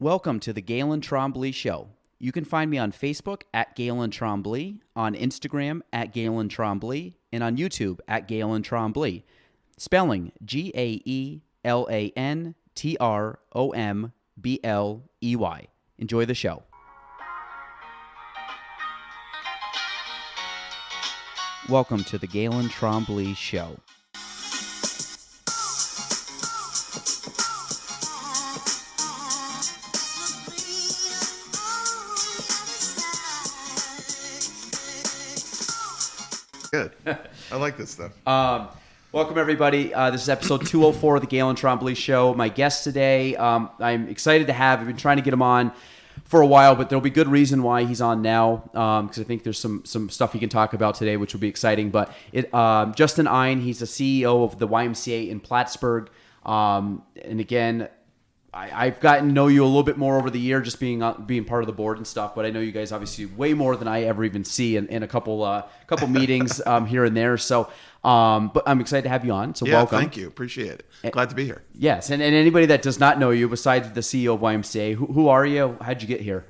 Welcome to the Galen Trombley Show. You can find me on Facebook at Galen Trombley, on Instagram at Galen Trombley, and on YouTube at Galen Trombley. Spelling GaelanTrombley. Enjoy the show. Welcome to the Galen Trombley Show. Good. I like this stuff. Welcome, everybody. This is episode 204 of the Galen Trombley Show. My guest today, I'm excited to have. I've been trying to get him on for a while, but there'll be good reason why he's on now, because I think there's some stuff he can talk about today, which will be exciting. But Justin Ihne, he's the CEO of the YMCA in Plattsburgh. And again, I've gotten to know you a little bit more over the year, just being part of the board and stuff. But I know you guys obviously way more than I ever even see in a couple meetings here and there. So, but I'm excited to have you on. So welcome. Thank you. Appreciate it. Glad to be here. Yes, and anybody that does not know you, besides the CEO of YMCA, who are you? How'd you get here?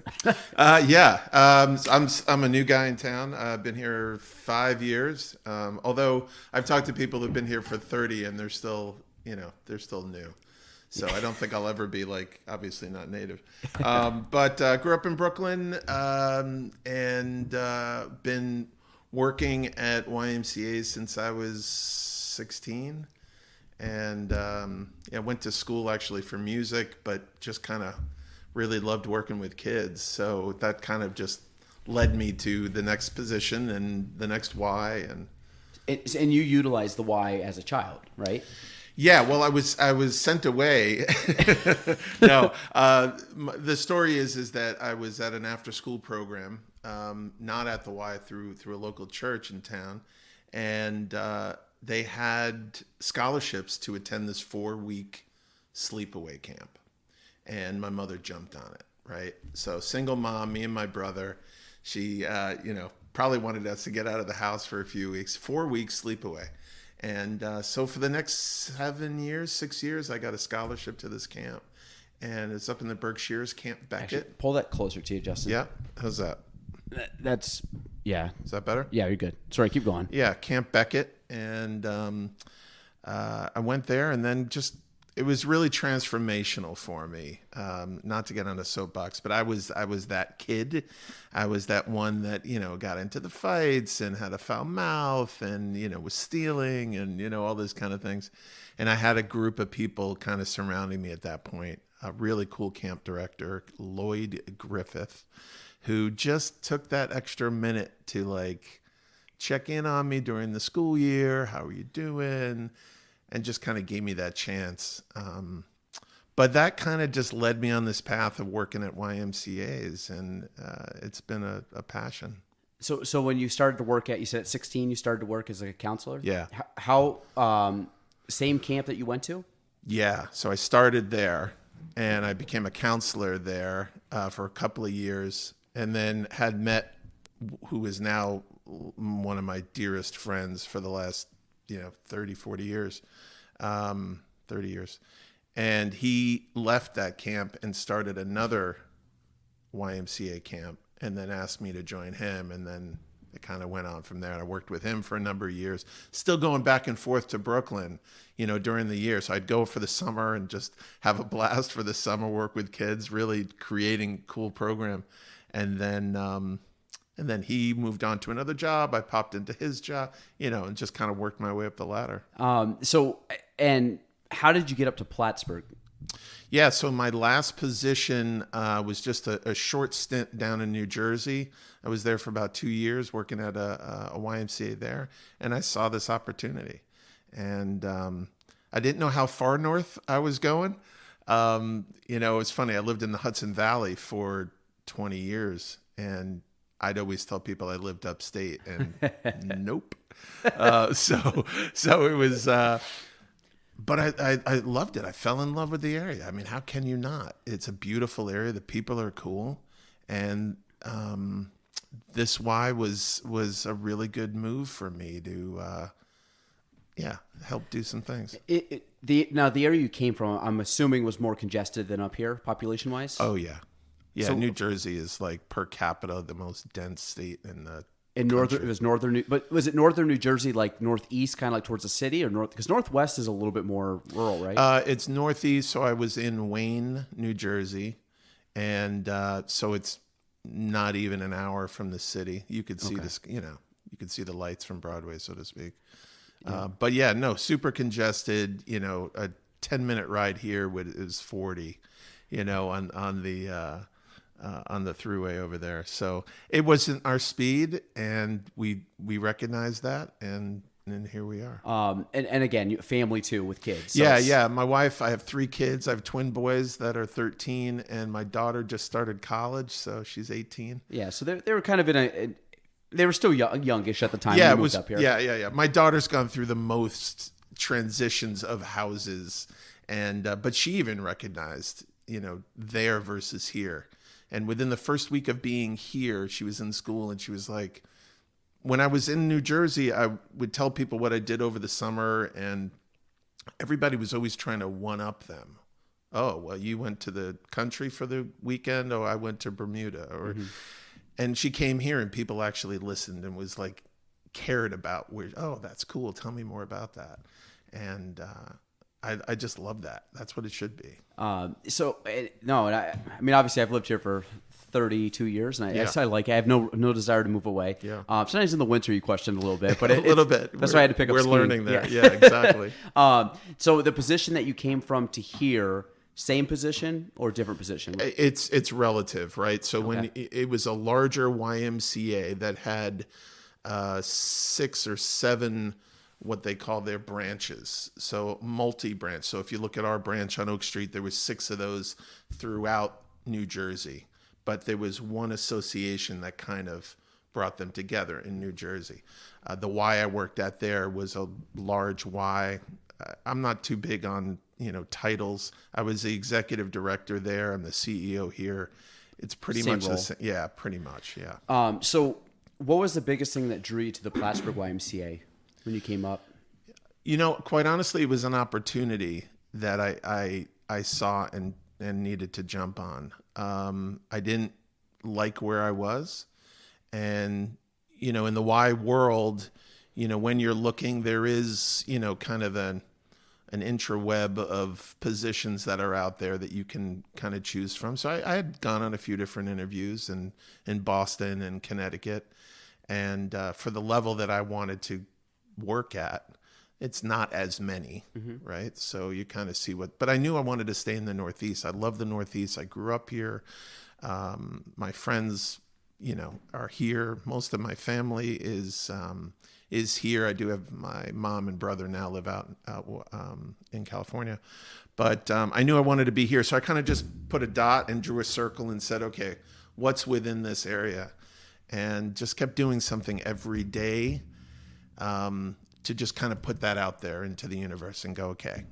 I'm a new guy in town. I've been here 5 years. Although I've talked to people who've been here for 30, and they're still new. So I don't think I'll ever be obviously not native. But grew up in Brooklyn and been working at YMCA since I was 16. And went to school actually for music, but just kind of really loved working with kids. So that kind of just led me to the next position and the next Y. And you utilized the Y as a child, right? Yeah, well, I was sent away. No, the story is that I was at an after-school program, not at the Y, through a local church in town, and they had scholarships to attend this 4-week sleepaway camp, and my mother jumped on it. Right, so single mom, me and my brother. She, probably wanted us to get out of the house for a few weeks. 4 weeks sleepaway. And so for the next 6 years, I got a scholarship to this camp. And it's up in the Berkshires, Camp Beckett. Actually, pull that closer to you, Justin. Yeah. How's that? Yeah. Is that better? Yeah, you're good. Sorry, keep going. Yeah, Camp Beckett. And I went there, and then it was really transformational for me. Not to get on a soapbox, but I was that kid. I was that one that, got into the fights and had a foul mouth and, was stealing and, all those kind of things. And I had a group of people kind of surrounding me at that point. A really cool camp director, Lloyd Griffith, who just took that extra minute to check in on me during the school year. How are you doing? And just kind of gave me that chance. But that kind of just led me on this path of working at YMCAs, and it's been a passion. So when you started to work you said at 16 you started to work as a counselor? Yeah. How same camp that you went to? Yeah. So I started there, and I became a counselor there for a couple of years, and then had met who is now one of my dearest friends for the last 30, 40 years, 30 years. And he left that camp and started another YMCA camp, and then asked me to join him. And then it kind of went on from there. And I worked with him for a number of years, still going back and forth to Brooklyn, during the year. So I'd go for the summer and just have a blast for the summer, work with kids, really creating a cool program. And then he moved on to another job. I popped into his job, and just kind of worked my way up the ladder. And how did you get up to Plattsburgh? Yeah, so my last position was just a short stint down in New Jersey. I was there for about 2 years working at a YMCA there, and I saw this opportunity. And I didn't know how far north I was going. It's funny. I lived in the Hudson Valley for 20 years, and I'd always tell people I lived upstate, and nope. So it was, but I loved it. I fell in love with the area. I mean, how can you not? It's a beautiful area. The people are cool, and this Y was a really good move for me to help do some things. Now the area you came from, I'm assuming, was more congested than up here, population wise. Oh yeah, yeah. So- New Jersey is like per capita the most dense state in the In northern, it was northern, but was it northern New Jersey, like northeast, kind of like towards the city, or north? Because northwest is a little bit more rural, right? It's northeast, so I was in Wayne, New Jersey, and so it's not even an hour from the city. You could see this, you could see the lights from Broadway, so to speak. But yeah, no, super congested. A 10-minute ride here is 40. On the throughway over there. So it wasn't our speed, and we recognized that, and here we are. And again, family too with kids. So Yeah. My wife, I have 3 kids. I have twin boys that are 13, and my daughter just started college, so she's 18. Yeah, so they were kind of they were still youngish at the time. Yeah, they it moved was. up here. Yeah. My daughter's gone through the most transitions of houses, and but she even recognized, there versus here. And within the first week of being here, she was in school, and she was like, when I was in New Jersey, I would tell people what I did over the summer, and everybody was always trying to one-up them. Oh, well, you went to the country for the weekend? Oh, I went to Bermuda. And she came here, and people actually listened and was like, cared about oh, that's cool. Tell me more about that. And I just love that. That's what it should be. I mean, obviously, I've lived here for 32 years, and I like it. I have no desire to move away. Yeah. Sometimes in the winter, you question a little bit, but a little bit. That's why I had to pick up. We're skiing. learning there. Yeah, exactly. So the position that you came from to here, same position or different position? It's relative, right? So when it was a larger YMCA that had 6 or 7 what they call their branches, so multi-branch. So if you look at our branch on Oak Street, there was 6 of those throughout New Jersey, but there was one association that kind of brought them together in New Jersey. The Y I worked at there was a large Y. I'm not too big on titles. I was the executive director there. I'm the CEO here. It's pretty much the same. Yeah, pretty much. Yeah. So what was the biggest thing that drew you to the Plattsburgh YMCA when you came up? Quite honestly, it was an opportunity that I saw and needed to jump on. I didn't like where I was. And, in the Y world, when you're looking, there is, kind of an intraweb of positions that are out there that you can kind of choose from. So I had gone on a few different interviews in Boston and Connecticut. And for the level that I wanted to work at, it's not as many, right? So you kind of see but I knew I wanted to stay in the Northeast. I love the Northeast. I grew up here. My friends, are here. Most of my family is here. I do have my mom and brother now live out in California, but I knew I wanted to be here. So I kind of just put a dot and drew a circle and said, okay, what's within this area? And just kept doing something every day to just kind of put that out there into the universe and go, okay,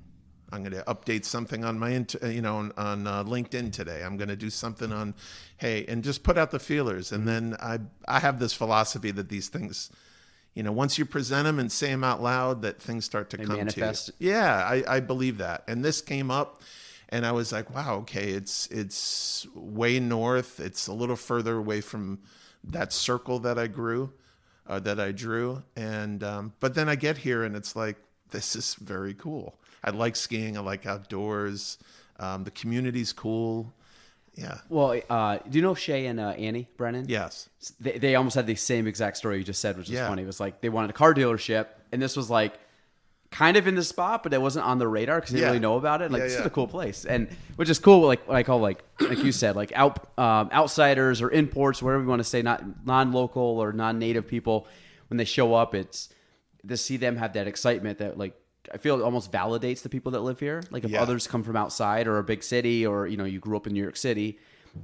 I'm going to update something on my, on LinkedIn today. I'm going to do something on, and just put out the feelers. And then I have this philosophy that these things, once you present them and say them out loud, that things start to come manifest. to you. Yeah, I believe that. And this came up, and I was like, wow, okay, it's way north. It's a little further away from that circle that I drew. And but then I get here, and it's like, this is very cool. I like skiing. I like outdoors. The community's cool. Yeah. Well, do you know Shay and Annie Brennan? Yes. They almost had the same exact story you just said, which is funny. It was like they wanted a car dealership, and this was like kind of in the spot, but it wasn't on the radar because they didn't really know about it. Like, this is a cool place, and which is cool. Like what I call like you said, like outsiders or imports, whatever you want to say, not non-local or non-native people. When they show up, it's to see them have that excitement that like I feel it almost validates the people that live here. Like if others come from outside or a big city, or you grew up in New York City,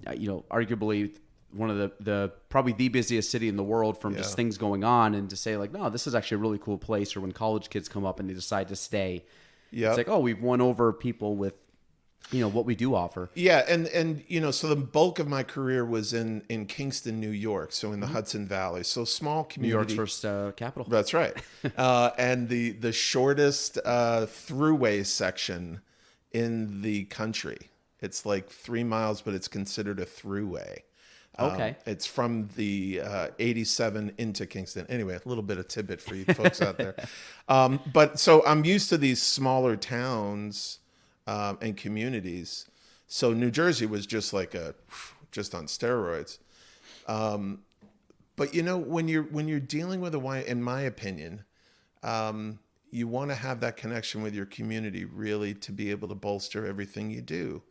arguably one of the probably the busiest city in the world from just things going on, and to say like, no, this is actually a really cool place. Or when college kids come up and they decide to stay, it's like, oh, we've won over people with what we do offer. Yeah, and so the bulk of my career was in Kingston, New York, so in the Hudson Valley, so small New York's community. first capital. That's right, and the shortest throughway section in the country. It's like 3 miles, but it's considered a throughway. Okay. It's from the 87 into Kingston. Anyway, a little bit of tidbit for you folks out there. But so I'm used to these smaller towns and communities. So New Jersey was just just on steroids. But when you're dealing with in my opinion, you want to have that connection with your community really to be able to bolster everything you do.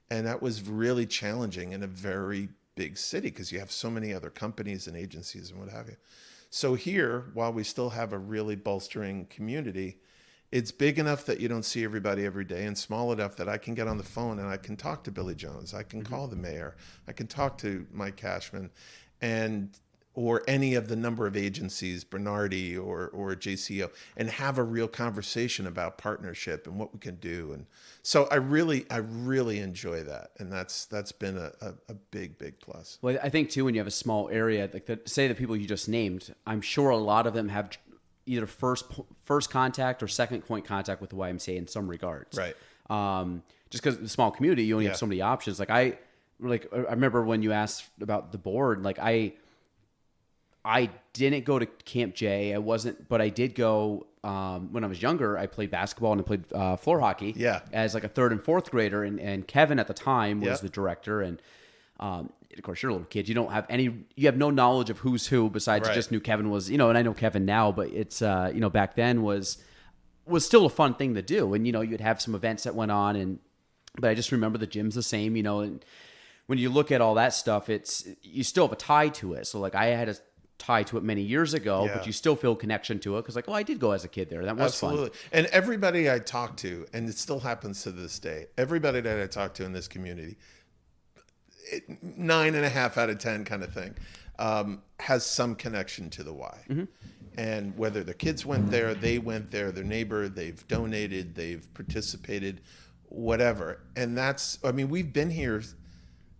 And that was really challenging in a very big city because you have so many other companies and agencies and what have you. So here, while we still have a really bolstering community, it's big enough that you don't see everybody every day and small enough that I can get on the phone and I can talk to Billy Jones. I can call the mayor. I can talk to Mike Cashman or any of the number of agencies, Bernardi or JCO, and have a real conversation about partnership and what we can do. And so I really enjoy that. And that's been a big plus. Well, I think too, when you have a small area, like say the people you just named, I'm sure a lot of them have either first contact or second point contact with the YMCA in some regards. Right. Just because it's a small community, you only have so many options. Like I remember when you asked about the board, like I didn't go to Camp J. But I did go when I was younger. I played basketball and I played floor hockey. Yeah. As like a third and fourth grader, and Kevin at the time was the director. And of course, you're a little kid. You have no knowledge of who's who besides you just knew Kevin was. And I know Kevin now, but it's back then was still a fun thing to do. And you'd have some events that went on, but I just remember the gym's the same. And when you look at all that stuff, you still have a tie to it. So like I had a tie to it many years ago, but you still feel connection to it because I did go as a kid there. That was fun. And everybody I talk to, and it still happens to this day, everybody that I talk to in this community, 9.5 out of 10 kind of thing, has some connection to the Y. Mm-hmm. And whether the kids went there, they went there, their neighbor, they've donated, they've participated, whatever. And we've been here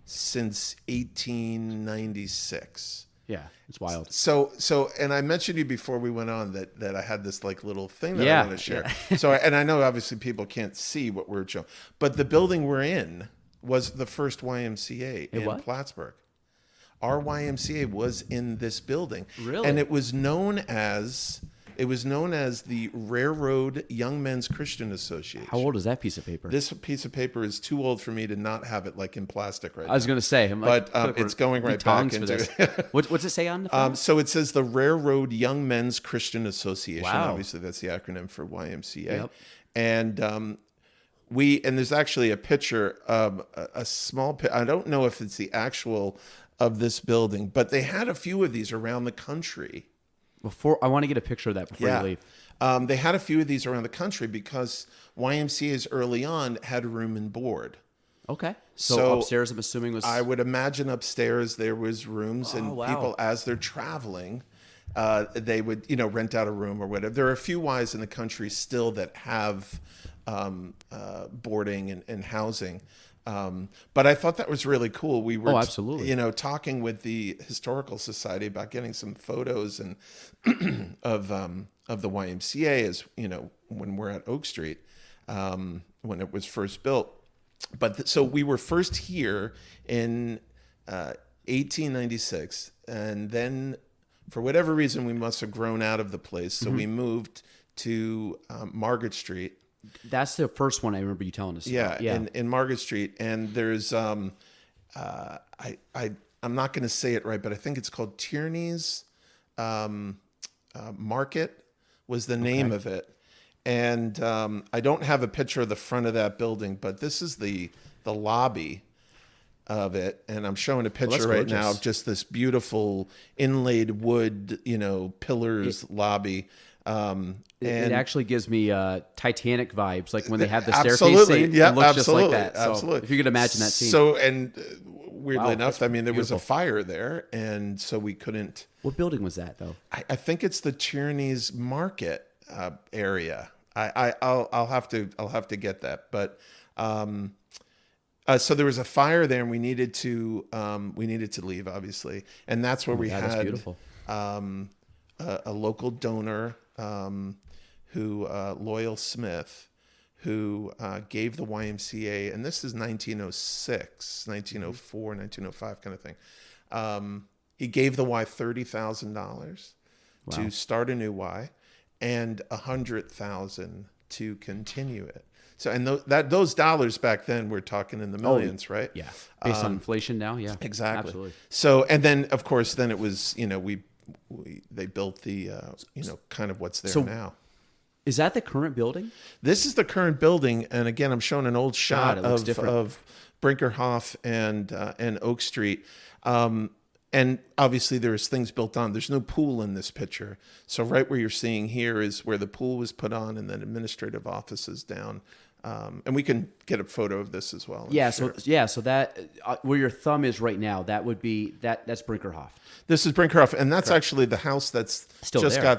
since 1896. Yeah, it's wild. So, and I mentioned to you before we went on that I had this like little thing that I want to share. Yeah. So, and I know obviously people can't see what we're showing, but the building we're in was the first YMCA in Plattsburgh. Our YMCA was in this building, really, and it was known as the Railroad Young Men's Christian Association. How old is that piece of paper? This piece of paper is too old for me to not have it like in plastic right now. I was going to say, it's going right back into it. What's it say on the phone? So it says the Railroad Young Men's Christian Association. Wow. Obviously, that's the acronym for YMCA. Yep. And and there's actually a picture of a small. I don't know if it's the actual of this building, but they had a few of these around the country. I want to get a picture of that before you leave. They had a few of these around the country because YMCA's early on had room and board. Okay. So upstairs, I'm assuming was. I would imagine upstairs there was rooms, people as they're traveling, they would rent out a room or whatever. There are a few Ys in the country still that have boarding and housing. But I thought that was really cool. We were, absolutely. Talking with the Historical Society about getting some photos and of the YMCA as when we're at Oak Street, when it was first built. But so we were first here in 1896, and then for whatever reason we must have grown out of the place, so we moved to Margaret Street. That's the first one I remember you telling us about. Yeah. In Margaret Street. And there's, I'm not going to say it right, but I think it's called Tierney's Market was the name of it. And I don't have a picture of the front of that building, but this is the lobby of it. And I'm showing a picture right now of just this beautiful inlaid wood, pillars lobby. It actually gives me Titanic vibes, like when they have the staircase scene. Yeah, it looks absolutely, just like that. So absolutely. If you could imagine that scene. So, and weirdly enough, there was beautiful. a fire there, and so we couldn't. What building was that, though? I think it's the Tierney's Market area. I'll have to get that, but So there was a fire there, and we needed to leave, obviously, and that's where we God, that's had beautiful. A local donor, who Loyal Smith, who gave the YMCA, and this is 1906, 1904, 1905 kind of thing. He gave the Y $30,000 to start a new Y, and $100,000 to continue it. So, and those dollars back then, we're talking in the millions, right? Yeah. Based on inflation now. Yeah, Exactly. Absolutely. So, and then of course, then it was, they built the, kind of what's there now. Is that the current building? This is the current building, and again, I'm showing an old shot it looks different. of Brinkerhoff and Oak Street. And obviously there's things built on. There's no pool in this picture. So right where you're seeing here is where the pool was put on, and then administrative offices down. And we can get a photo of this as well. Yeah. Sure. So that where your thumb is right now, that would be that's Brinkerhoff. This is Brinkerhoff, and that's actually the house that's Still just there.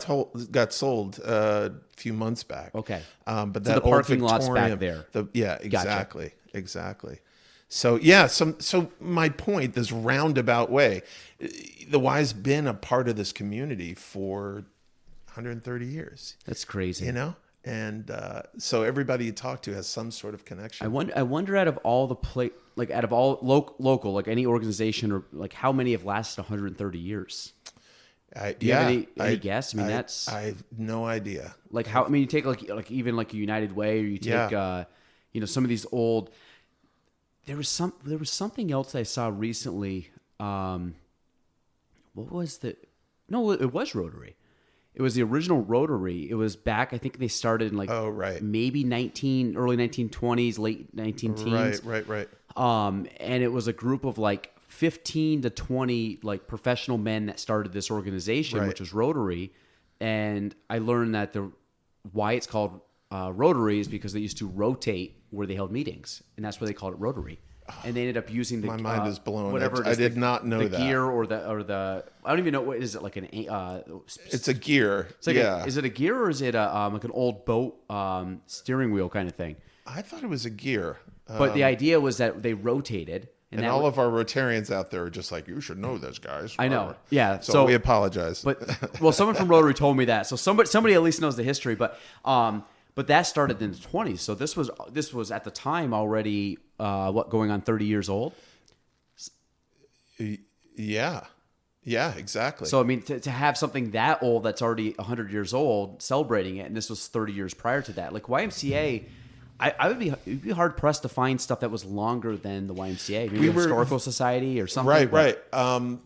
got sold a few months back. Okay. But So that the parking old lot's back Victorian- there. Yeah, exactly. So yeah, so my point, this roundabout way, the Y's been a part of this community for 130 years. That's crazy. And so everybody you talk to has some sort of connection. I wonder out of all the out of all local, like any organization, or like how many have lasted 130 years? Do you have any guess? I mean, I have no idea. Like how? I mean, you take like even like a United Way, or you take some of these old. There was something else I saw recently. What was the? No, it was Rotary. It was the original Rotary. It was back. I think they started in maybe early 1920s, late 19-teens. Right. And it was a group of like 15 to 20 like professional men that started this organization, which was Rotary. And I learned that why it's called Rotary is because they used to rotate where they held meetings, and that's why they called it Rotary. And they ended up using the my mind is blown. Whatever I did not know the that gear or the I don't even know what is it like an it's a gear. It's like is it a gear or is it like an old boat steering wheel kind of thing? I thought it was a gear. But the idea was that they rotated. And all of our Rotarians out there are just like, you should know this, guys. I know. Yeah. So we apologize. But someone from Rotary told me that. So somebody at least knows the history. But that started in the 20s. So this was at the time already going on 30 years old. Yeah. Yeah, exactly. So I mean, to have something that old that's already 100 years old, celebrating it, and this was 30 years prior to that, like YMCA. It'd be hard pressed to find stuff that was longer than the YMCA. Maybe a historical society or something. Right.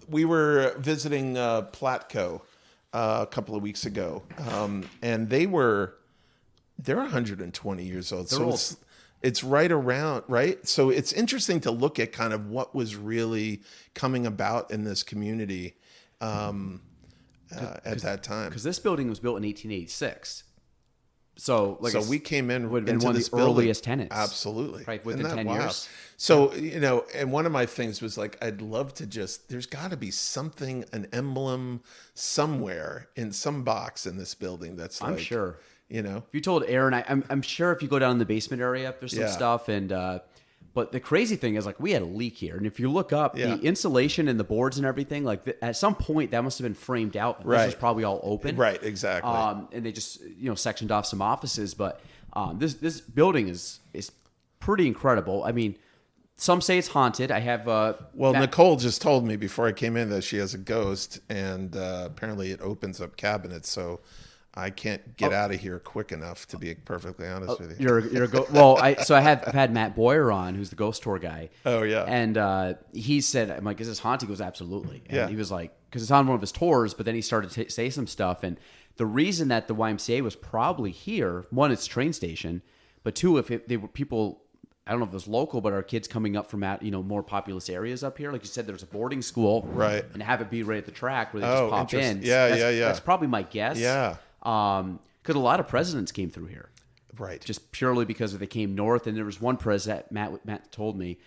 We were visiting Plattsburgh a couple of weeks ago, and they're 120 years old. They're so old. It's right around, right? So it's interesting to look at kind of what was really coming about in this community at that time. Because this building was built in 1886. So we came in would have been into one of this the building. earliest tenants. Absolutely. Right, within 10 years. So, and one of my things was like, I'd love to there's got to be something, an emblem somewhere in some box in this building that's I'm sure. If you told Aaron, I'm sure if you go down in the basement area, there's some stuff. And but the crazy thing is, like, we had a leak here, and if you look up the insulation and the boards and everything, like at some point that must have been framed out. This was probably all open. Right, exactly. And they just sectioned off some offices, but this building is pretty incredible. I mean, some say it's haunted. I have Nicole just told me before I came in that she has a ghost, and apparently it opens up cabinets, so I can't get out of here quick enough, to be perfectly honest with you. You're I've had Matt Boyer on, who's the ghost tour guy. Oh yeah. And he said, I'm like, is this haunted? He goes, absolutely. And he was like, because it's on one of his tours, but then he started to say some stuff. And the reason that the YMCA was probably here, one, it's a train station, but two, if they were people, I don't know if it was local, but our kids coming up from more populous areas up here, like you said, there's a boarding school, right? And have it be right at the track where they just pop in. Yeah. That's probably my guess. Yeah. Because a lot of presidents came through here, right? Just purely because they came north. And there was one president, Matt told me,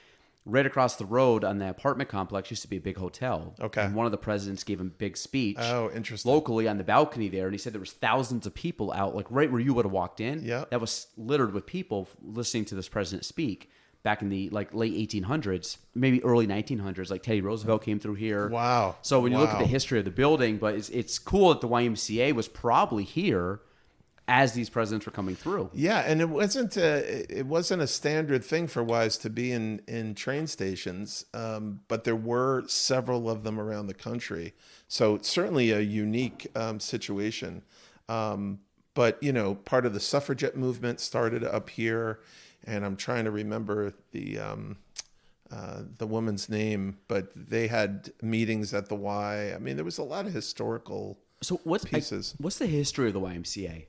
right across the road on the apartment complex used to be a big hotel. Okay. And one of the presidents gave him a big speech. Oh, interesting. Locally on the balcony there, and he said there was thousands of people out, like right where you would have walked in. Yeah. That was littered with people listening to this president speak. back in the like late 1800s, maybe early 1900s. Like Teddy Roosevelt came through here. Wow. So when you look at the Wow. history of the building, but it's cool that the YMCA was probably here as these presidents were coming through. Yeah, and it wasn't a standard thing for Ys to be in train stations, but there were several of them around the country. So it's certainly a unique situation. But part of the suffragette movement started up here, and I'm trying to remember the woman's name, but they had meetings at the Y. I mean, there was a lot of historical pieces. What's the history of the YMCA?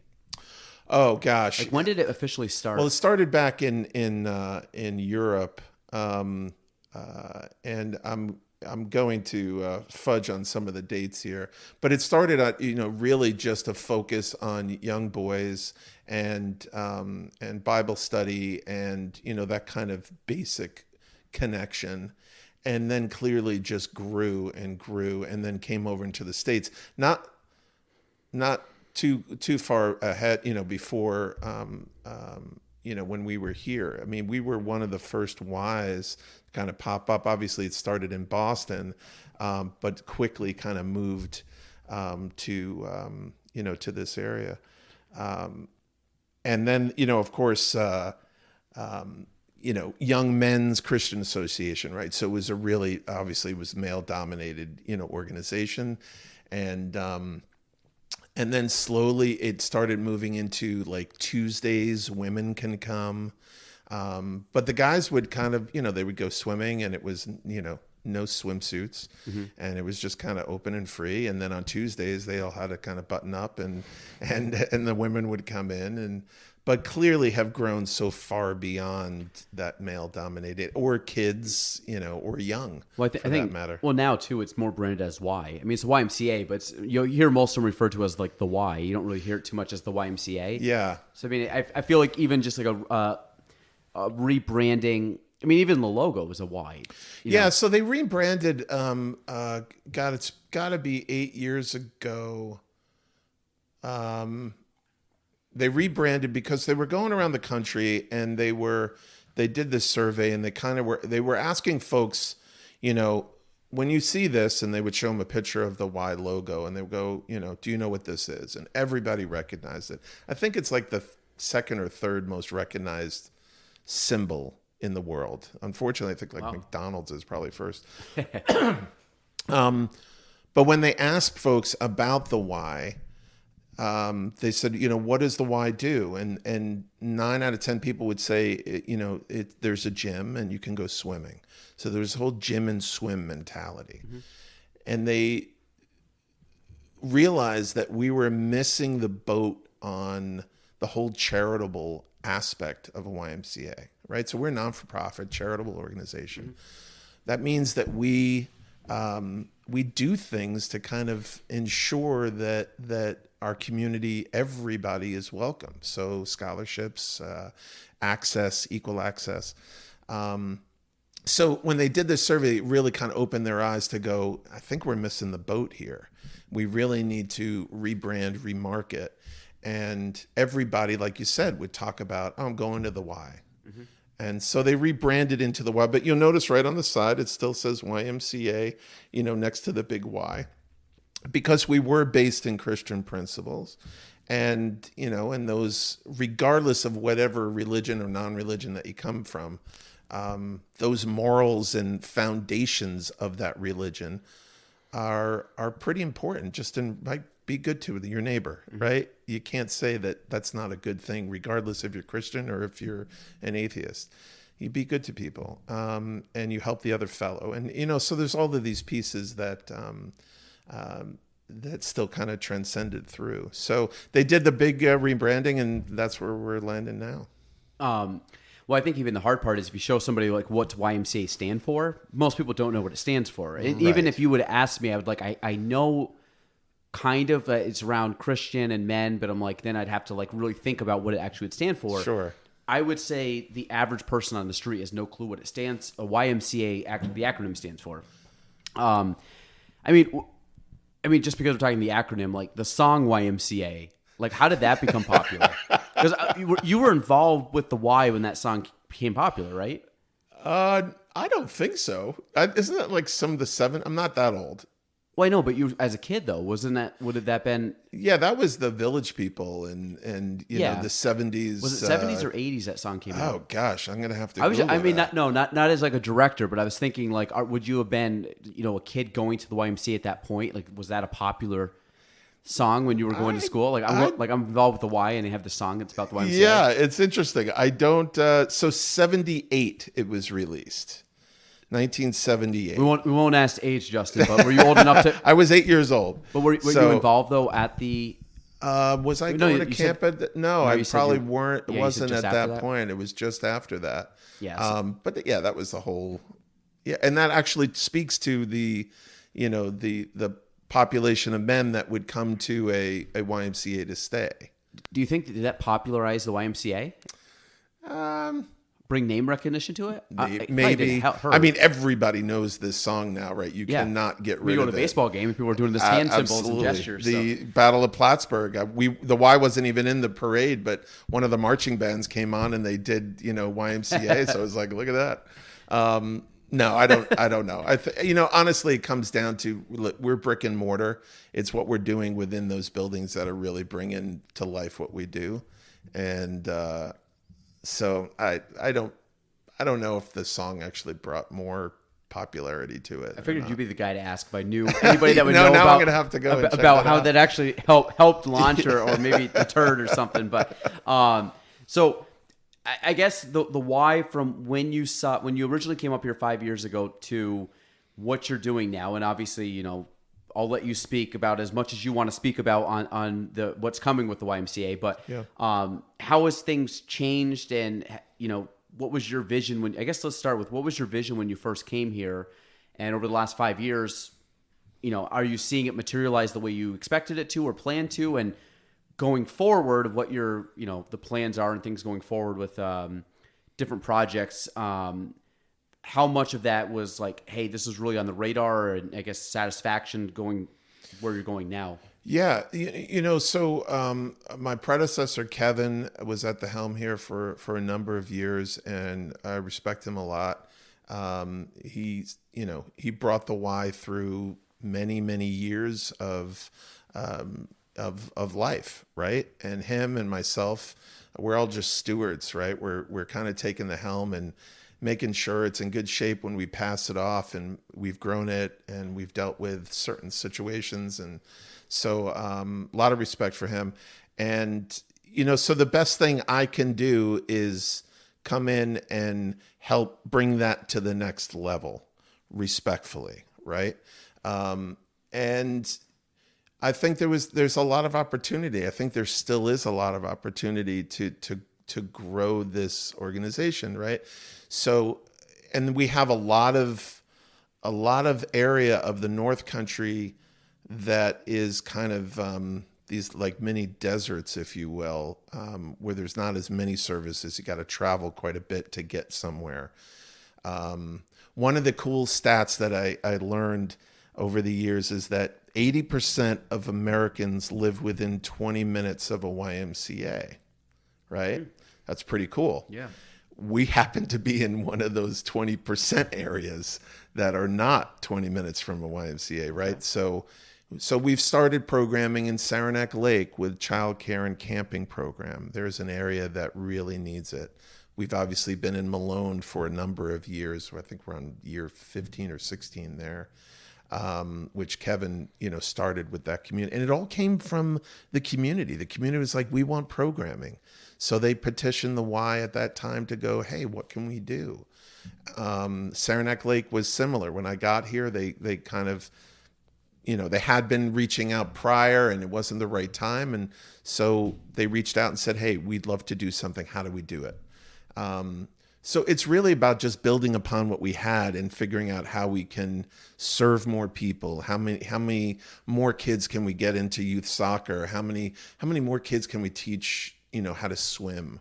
Oh gosh, Like when did it officially start? well, it started back in Europe, and I'm going to fudge on some of the dates here, but it started at really just a focus on young boys and Bible study and that kind of basic connection, and then clearly just grew and grew, and then came over into the States. Not too far ahead, before when we were here. I mean, we were one of the first Ys kind of pop up. Obviously, it started in Boston, but quickly kind of moved to this area. And then, of course, Young Men's Christian Association, right? So it was obviously was male dominated, organization. And then slowly it started moving into like Tuesdays, women can come. But the guys would kind of, they would go swimming, and it was, no swimsuits, and it was just kind of open and free. And then on Tuesdays, they all had to kind of button up, and the women would come in, but clearly have grown so far beyond that male dominated, or kids, or young, Well, for I think that matter. Well, now too, it's more branded as Y. I mean, it's the YMCA, but you hear most of them referred to as like the Y. You don't really hear it too much as the YMCA. Yeah. So I mean, I feel like even just like a rebranding. I mean, even the logo was a Y. Yeah, so they rebranded. It's got to be 8 years ago. They rebranded because they were going around the country, and they did this survey, and they were asking folks, when you see this, and they would show them a picture of the Y logo, and they would go, do you know what this is? And everybody recognized it. I think it's like the second or third most recognized symbol in the world. Unfortunately, I think McDonald's is probably first. But when they asked folks about the Y, they said, what does the Y do? And 9 out of 10 people would say, there's a gym and you can go swimming. So there's a whole gym and swim mentality. Mm-hmm. And they realized that we were missing the boat on the whole charitable aspect of a YMCA, right? So we're a non-for-profit charitable organization. Mm-hmm. That means that we do things to kind of ensure that our community, everybody is welcome. So scholarships, access, equal access. So when they did this survey, it really kind of opened their eyes to go, I think we're missing the boat here. We really need to rebrand, remarket. And everybody, like you said, would talk about, I'm going to the Y. Mm-hmm. And so they rebranded into the Y. But you'll notice right on the side, it still says YMCA, next to the big Y. Because we were based in Christian principles. And, and those, regardless of whatever religion or non-religion that you come from, those morals and foundations of that religion are pretty important. Just be good to your neighbor, right? You can't say that that's not a good thing, regardless if you're Christian or if you're an atheist. You be good to people, and you help the other fellow. And, so there's all of these pieces that still kind of transcended through. So they did the big rebranding, and that's where we're landing now. Well, I think even the hard part is if you show somebody like what YMCA stand for, most people don't know what it stands for. Right. Even if you would ask me, I would I know kind of it's around Christian and men, but I'm like, then I'd have to really think about what it actually would stand for. Sure. I would say the average person on the street has no clue what it stands. A YMCA, the acronym stands for. I mean, just because we're talking the acronym, like the song YMCA, how did that become popular? Because you were involved with the Y when that song became popular, right? I don't think so. Isn't that like some of the seven? I'm not that old. Well, I know, but you as a kid though, wasn't that? Would have that been? Yeah, that was the Village People and you know the 70s. Was it 70s or 80s that song came out? Oh gosh, I'm gonna have to. I mean, that. not as like a director, but I was thinking like, would you have been, a kid going to the YMCA at that point? Like, was that a popular song when you were going to school? Like, I'm involved with the Y, and they have the song that's about the YMCA. Yeah, it's interesting. I don't. So 78, it was released. 1978. We won't ask age, Justin, but were you old enough to? I was 8 years old. But were you involved though at the? Was I going to camp at? No, I probably weren't. Yeah, wasn't at that point. It was just after that. Yeah. But yeah, that was the whole. Yeah, and that actually speaks to the population of men that would come to a YMCA to stay. Do you think that popularized the YMCA? Bring name recognition to it? Maybe. I mean, everybody knows this song now, right? You cannot get rid of it. You go to a baseball game and people are doing this hand symbols and gestures. The Battle of Plattsburgh. The Y wasn't even in the parade, but one of the marching bands came on and they did, YMCA. So I was like, look at that. No, I don't know. Honestly, it comes down to we're brick and mortar. It's what we're doing within those buildings that are really bringing to life what we do, and so I don't know if the song actually brought more popularity to it. I figured you'd be the guy to ask if I knew anybody that would no, know now about, I'm gonna have to go about how that actually helped launch or maybe deterred or something. But so. I guess the why from when you originally came up here 5 years ago to what you're doing now, and obviously, I'll let you speak about as much as you want to speak about on the what's coming with the YMCA. But how has things changed, and what was your vision when? I guess let's start with what was your vision when you first came here, and over the last 5 years, are you seeing it materialize the way you expected it to or planned to, and going forward of what your, the plans are and things going forward with different projects, how much of that was like, hey, this is really on the radar, and I guess satisfaction going where you're going now? Yeah. So my predecessor, Kevin, was at the helm here for a number of years, and I respect him a lot. He brought the Y through many, many years of life, right? And him and myself, we're all just stewards, right? We're kind of taking the helm and making sure it's in good shape when we pass it off, and we've grown it and we've dealt with certain situations. And so a lot of respect for him. And, so the best thing I can do is come in and help bring that to the next level respectfully, right? And I think there's a lot of opportunity. I think there still is a lot of opportunity to grow this organization, right? So, and we have a lot of area of the North Country that is kind of these like mini deserts, if you will, where there's not as many services. You got to travel quite a bit to get somewhere. One of the cool stats that I learned over the years is that 80% of Americans live within 20 minutes of a YMCA, right? That's pretty cool. Yeah. We happen to be in one of those 20% areas that are not 20 minutes from a YMCA, right? Yeah. So we've started programming in Saranac Lake with childcare and camping program. There's an area that really needs it. We've obviously been in Malone for a number of years. I think we're on year 15 or 16 there. Which Kevin, started with that community. And it all came from the community. The community was like, we want programming. So they petitioned the Y at that time to go, hey, what can we do? Saranac Lake was similar. When I got here, they kind of, they had been reaching out prior and it wasn't the right time. And so they reached out and said, hey, we'd love to do something. How do we do it? So it's really about just building upon what we had and figuring out how we can serve more people. How many more kids can we get into youth soccer? How many more kids can we teach, how to swim?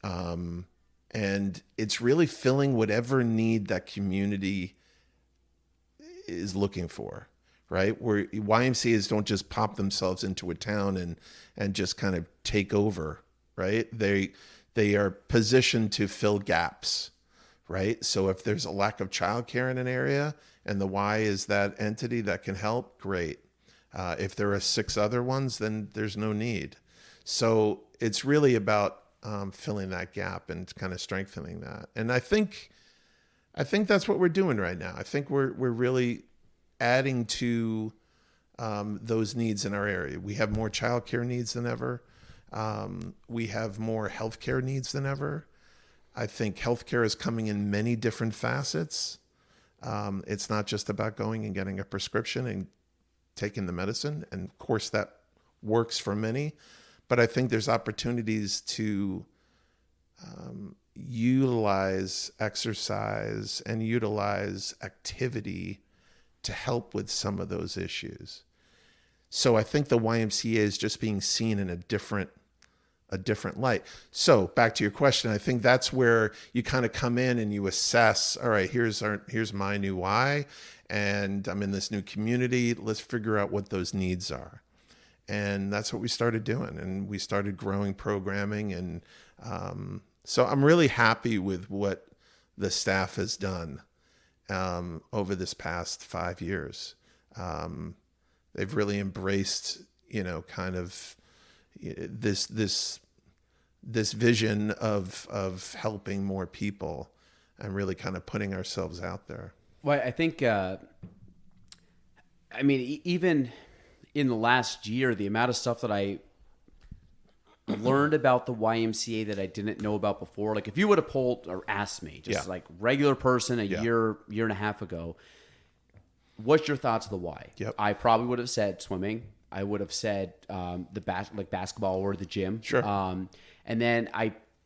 And it's really filling whatever need that community is looking for, right? Where YMCAs don't just pop themselves into a town and just kind of take over, right? They are positioned to fill gaps, right? So if there's a lack of childcare in an area and the Y is that entity that can help, great. If there are 6 other ones, then there's no need. So it's really about filling that gap and kind of strengthening that. And I think that's what we're doing right now. I think we're really adding to those needs in our area. We have more childcare needs than ever. We have more healthcare needs than ever. I think healthcare is coming in many different facets. It's not just about going and getting a prescription and taking the medicine. And of course that works for many, but I think there's opportunities to utilize exercise and utilize activity to help with some of those issues. So I think the YMCA is just being seen in a different light. So back to your question, I think that's where you kind of come in and you assess, all right, here's my new why, and I'm in this new community. Let's figure out what those needs are. And that's what we started doing. And we started growing programming. And so I'm really happy with what the staff has done over this past 5 years. They've really embraced, kind of this vision of helping more people and really kind of putting ourselves out there. Well, I think, even in the last year, the amount of stuff that I learned about the YMCA that I didn't know about before, like if you would have polled or asked me, just like regular person a year and a half ago, what's your thoughts of the Y? Yep. I probably would have said swimming. I would have said basketball or the gym. Sure. And then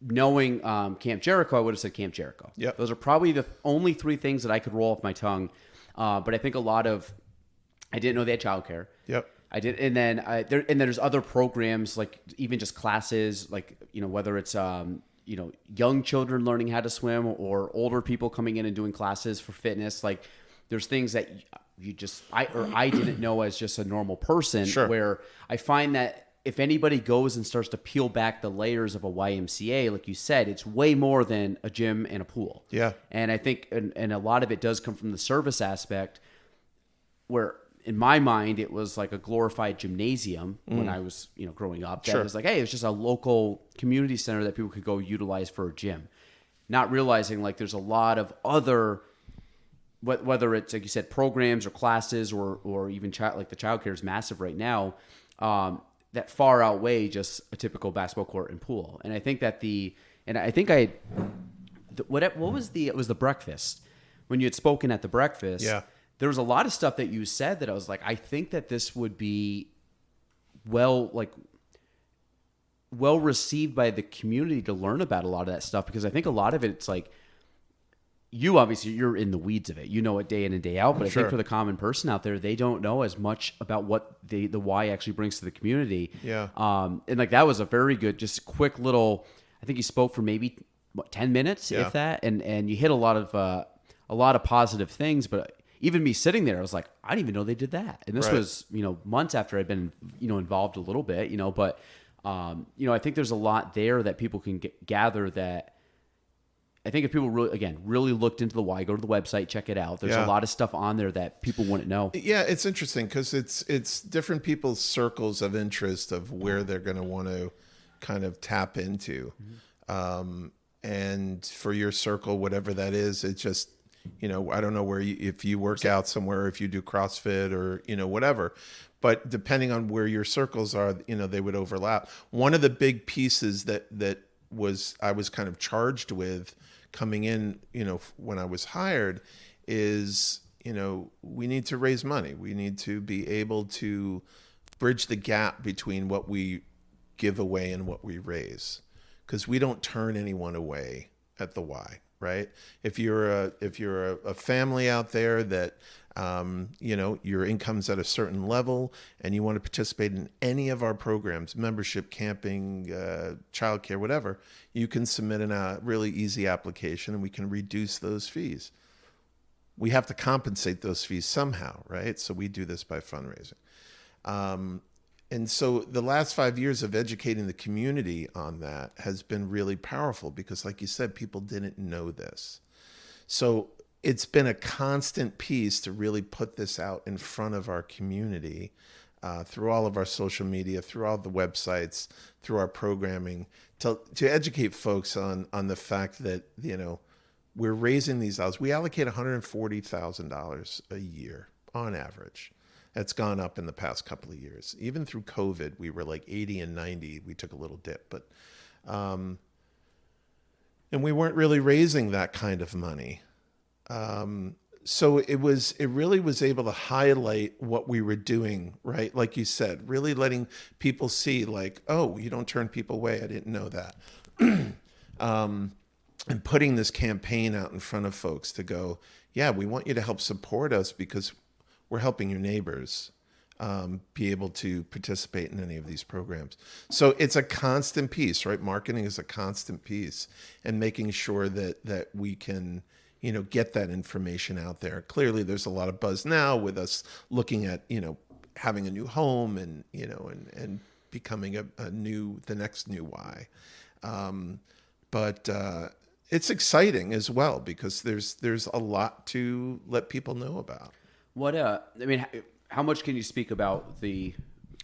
knowing Camp Jericho, I would have said Camp Jericho. Yep. Those are probably the only 3 things that I could roll off my tongue. But I think I didn't know they had childcare. Yep. I did, and then there's other programs, like even just classes, like whether it's young children learning how to swim or older people coming in and doing classes for fitness. Like there's things that I didn't know as just a normal person. Sure. Where I find that if anybody goes and starts to peel back the layers of a YMCA, like you said, it's way more than a gym and a pool. Yeah. And I think, and a lot of it does come from the service aspect, where in my mind, it was like a glorified gymnasium when I was, growing up. That was like, hey, it's just a local community center that people could go utilize for a gym. Not realizing like there's a lot of other, whether it's like you said, programs or classes or even like the childcare is massive right now, that far outweigh just a typical basketball court and pool. And I think that what was it was the breakfast when you had spoken at the breakfast. Yeah. There was a lot of stuff that you said that I was like, I think that this would be well received by the community to learn about a lot of that stuff, because I think a lot of it's like, you're in the weeds of it. You know it day in and day out, but I think for the common person out there, they don't know as much about what the Y actually brings to the community. Yeah. And like that was a very good, just quick little, I think you spoke for maybe 10 minutes, if that, and you hit a lot of positive things, but even me sitting there, I was like, I didn't even know they did that. And this was, months after I'd been, involved a little bit, but, I think there's a lot there that people can gather that I think if people really looked into the Y, go to the website, check it out. There's a lot of stuff on there that people wouldn't know. Yeah, it's interesting because it's different people's circles of interest of where they're going to want to kind of tap into. Mm-hmm. And for your circle, whatever that is, it's just, I don't know if you work out somewhere, if you do CrossFit or, whatever, but depending on where your circles are, they would overlap. One of the big pieces that I was kind of charged with coming in, when I was hired is, we need to raise money. We need to be able to bridge the gap between what we give away and what we raise, because we don't turn anyone away at the Y. Right. If you're a family out there that, your income's at a certain level and you want to participate in any of our programs, membership, camping, childcare, whatever, you can submit a really easy application and we can reduce those fees. We have to compensate those fees somehow. Right. So we do this by fundraising. And so the last 5 years of educating the community on that has been really powerful because, like you said, people didn't know this. So it's been a constant piece to really put this out in front of our community through all of our social media, through all the websites, through our programming, to educate folks on the fact that, we're raising these dollars. We allocate $140,000 a year on average. That's gone up in the past couple of years. Even through COVID, we were like 80 and 90. We took a little dip, but and we weren't really raising that kind of money. So it really was able to highlight what we were doing, right? Like you said, really letting people see, like, oh, you don't turn people away. I didn't know that. And putting this campaign out in front of folks to go, yeah, we want you to help support us because we're helping your neighbors be able to participate in any of these programs. So it's a constant piece, right? Marketing is a constant piece, and making sure that we can, get that information out there. Clearly, there's a lot of buzz now with us looking at, having a new home and, and becoming the next new Y. But it's exciting as well because there's a lot to let people know about. How much can you speak about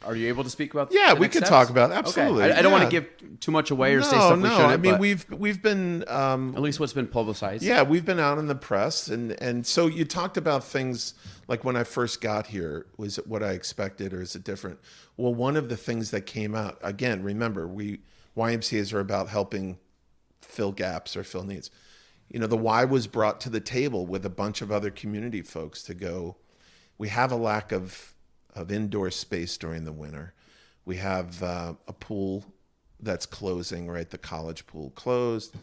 are you able to speak about Yeah, the we next could steps? talk about it. Absolutely. Okay. I don't want to give too much away or say stuff we shouldn't. I mean, we've been at least what's been publicized. Yeah, we've been out in the press, and so you talked about things like when I first got here, was it what I expected or is it different? Well, one of the things that came out, again, remember, YMCAs are about helping fill gaps or fill needs. The Y was brought to the table with a bunch of other community folks to go, we have a lack of indoor space during the winter. We have a pool that's closing, right? The college pool closed.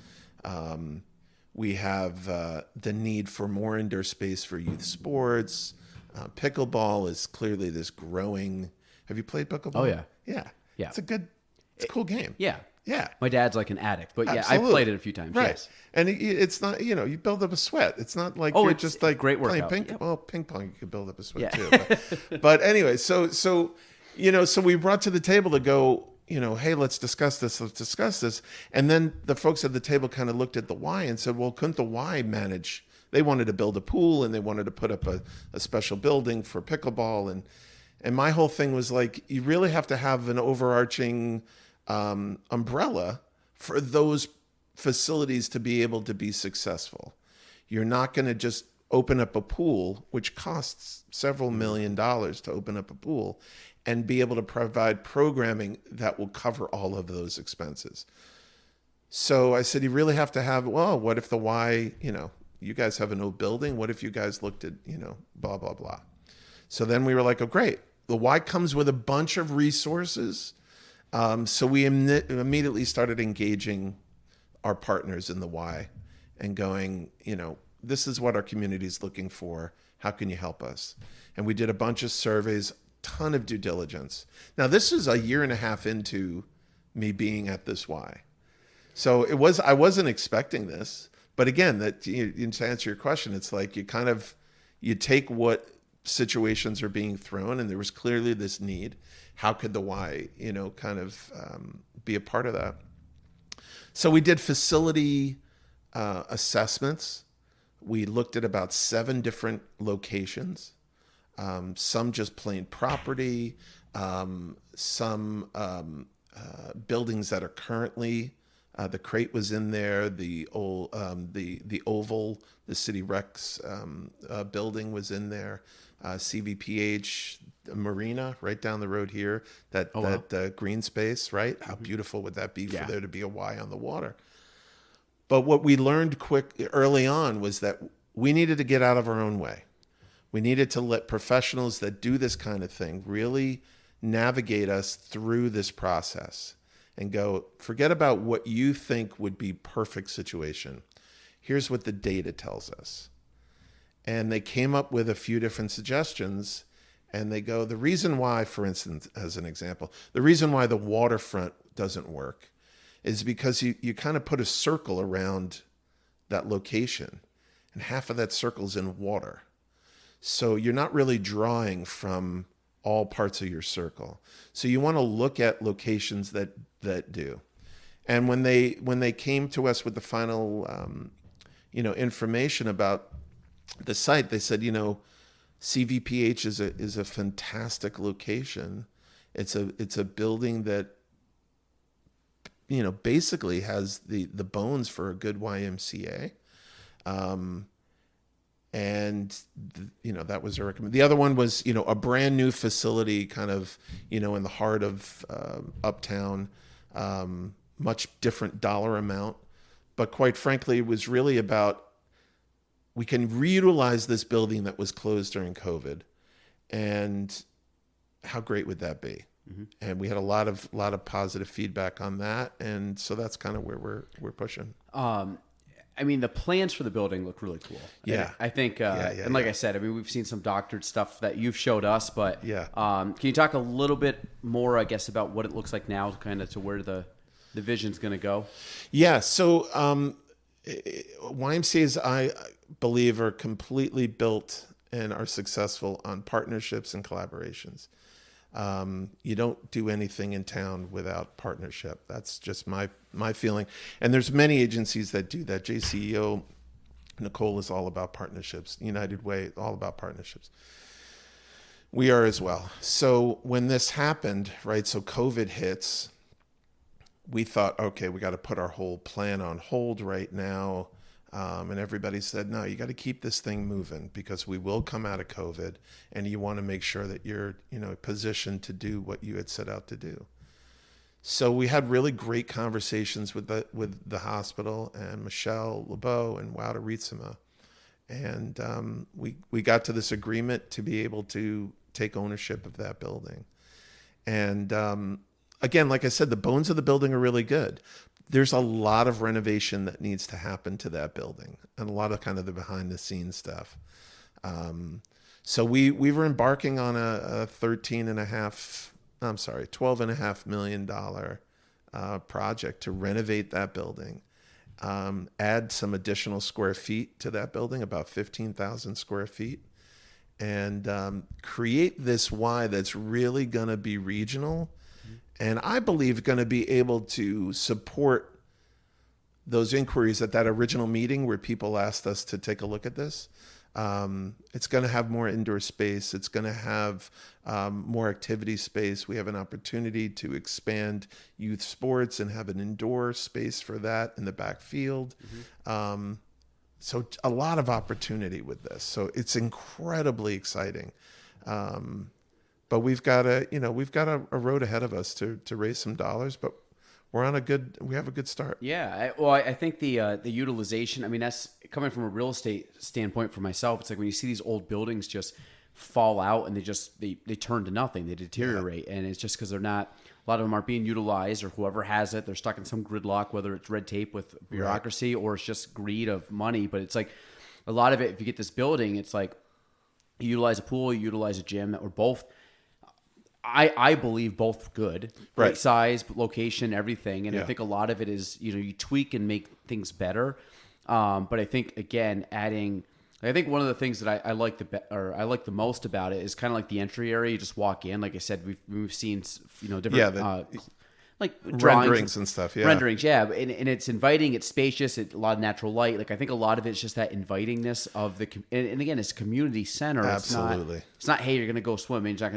We have the need for more indoor space for youth sports. Pickleball is clearly this growing. Have you played pickleball? Oh, yeah. Yeah. Yeah. It's a cool game. Yeah. Yeah. My dad's like an addict, but yeah, Absolutely. I've played it a few times. Right. Yes. And it's not, you build up a sweat. It's not like you're it's just like great playing workout. ping. Yep. Well, ping pong, you could build up a sweat Yeah. too. But anyway, so we brought to the table to go, hey, let's discuss this. And then the folks at the table kind of looked at the Y and said, well, couldn't the Y manage? They wanted to build a pool and they wanted to put up a special building for pickleball. And my whole thing was like, you really have to have an overarching umbrella for those facilities to be able to be successful. You're not going to just open up a pool, which costs several $1 million to open up a pool, and be able to provide programming that will cover all of those expenses. So I said, you really have to have, well, what if the Y, you guys have an old building? What if you guys looked at, blah, blah, blah. So then we were like, oh, great. The Y comes with a bunch of resources. So we immediately started engaging our partners in the Y and going, this is what our community is looking for. How can you help us? And we did a bunch of surveys, ton of due diligence. Now, this is a year and a half into me being at this Y. So I wasn't expecting this. But again, to answer your question, it's like you take what situations are being thrown, and there was clearly this need. How could the Y, be a part of that? So we did facility assessments. We looked at about 7 different locations, some just plain property, some buildings that are currently, the Crate was in there, the Oval, the City Rex building was in there, CVPH Marina right down the road here, that green space, right? How beautiful would that be for there to be a Y on the water? But what we learned early on was that we needed to get out of our own way. We needed to let professionals that do this kind of thing really navigate us through this process and go, forget about what you think would be perfect situation. Here's what the data tells us. And they came up with a few different suggestions, and they go, the reason why, for instance, as an example, the reason why the waterfront doesn't work is because you kind of put a circle around that location, and half of that circle's in water. So you're not really drawing from all parts of your circle. So you want to look at locations that do. And when they came to us with the final information about the site, they said, CVPH is a fantastic location. It's a building that, basically has the bones for a good YMCA. That was a recommend. The other one was, a brand new facility kind of, in the heart of Uptown, much different dollar amount. But quite frankly, it was really about, we can reutilize this building that was closed during COVID. And how great would that be? Mm-hmm. And we had a lot of positive feedback on that. And so that's kind of where we're pushing. The plans for the building look really cool. Yeah. I think, and like I said, we've seen some doctored stuff that you've showed us, but yeah. Can you talk a little bit more, I guess, about what it looks like now, kind of to where the vision's going to go? Yeah. So YMCA's, I believe, are completely built and are successful on partnerships and collaborations. You don't do anything in town without partnership. That's just my feeling. And there's many agencies that do that. JCEO, Nicole, is all about partnerships. United Way, all about partnerships. We are as well. So when this happened, right, so COVID hits, we thought, okay, we got to put our whole plan on hold right now. And everybody said, no, you got to keep this thing moving because we will come out of COVID and you want to make sure that you're, positioned to do what you had set out to do. So we had really great conversations with the hospital and Michelle LeBeau and Wouter Rietzema. And we got to this agreement to be able to take ownership of that building. And again, like I said, the bones of the building are really good. There's a lot of renovation that needs to happen to that building and a lot of kind of the behind the scenes stuff. So we were embarking on a $12.5 million project to renovate that building, add some additional square feet to that building, about 15,000 square feet, and create this Y that's really going to be regional. And I believe going to be able to support those inquiries at that original meeting where people asked us to take a look at this. It's going to have more indoor space. It's going to have more activity space. We have an opportunity to expand youth sports and have an indoor space for that in the back field. Mm-hmm. So a lot of opportunity with this. So it's incredibly exciting. But we've got a road ahead of us to raise some dollars, but we have a good start. Yeah. I think the utilization, that's coming from a real estate standpoint for myself. It's like when you see these old buildings just fall out and they turn to nothing, they deteriorate. Yeah. And it's just because a lot of them aren't being utilized, or whoever has it, they're stuck in some gridlock, whether it's red tape with bureaucracy or it's just greed of money. But it's like a lot of it, if you get this building, it's like you utilize a pool, you utilize a gym, or both. I believe both good, right? Size, location, everything. And I think a lot of it is, you tweak and make things better. But I think, again, I think one of the things that I like the most about it is kind of like the entry area. You just walk in. Like I said, we've seen, different, like renderings and stuff. Yeah. Renderings. Yeah. And it's inviting, it's spacious, it's a lot of natural light. Like I think a lot of it's just that invitingness of and again, it's a community center. Absolutely. It's not, hey, you're going to go swimming. You're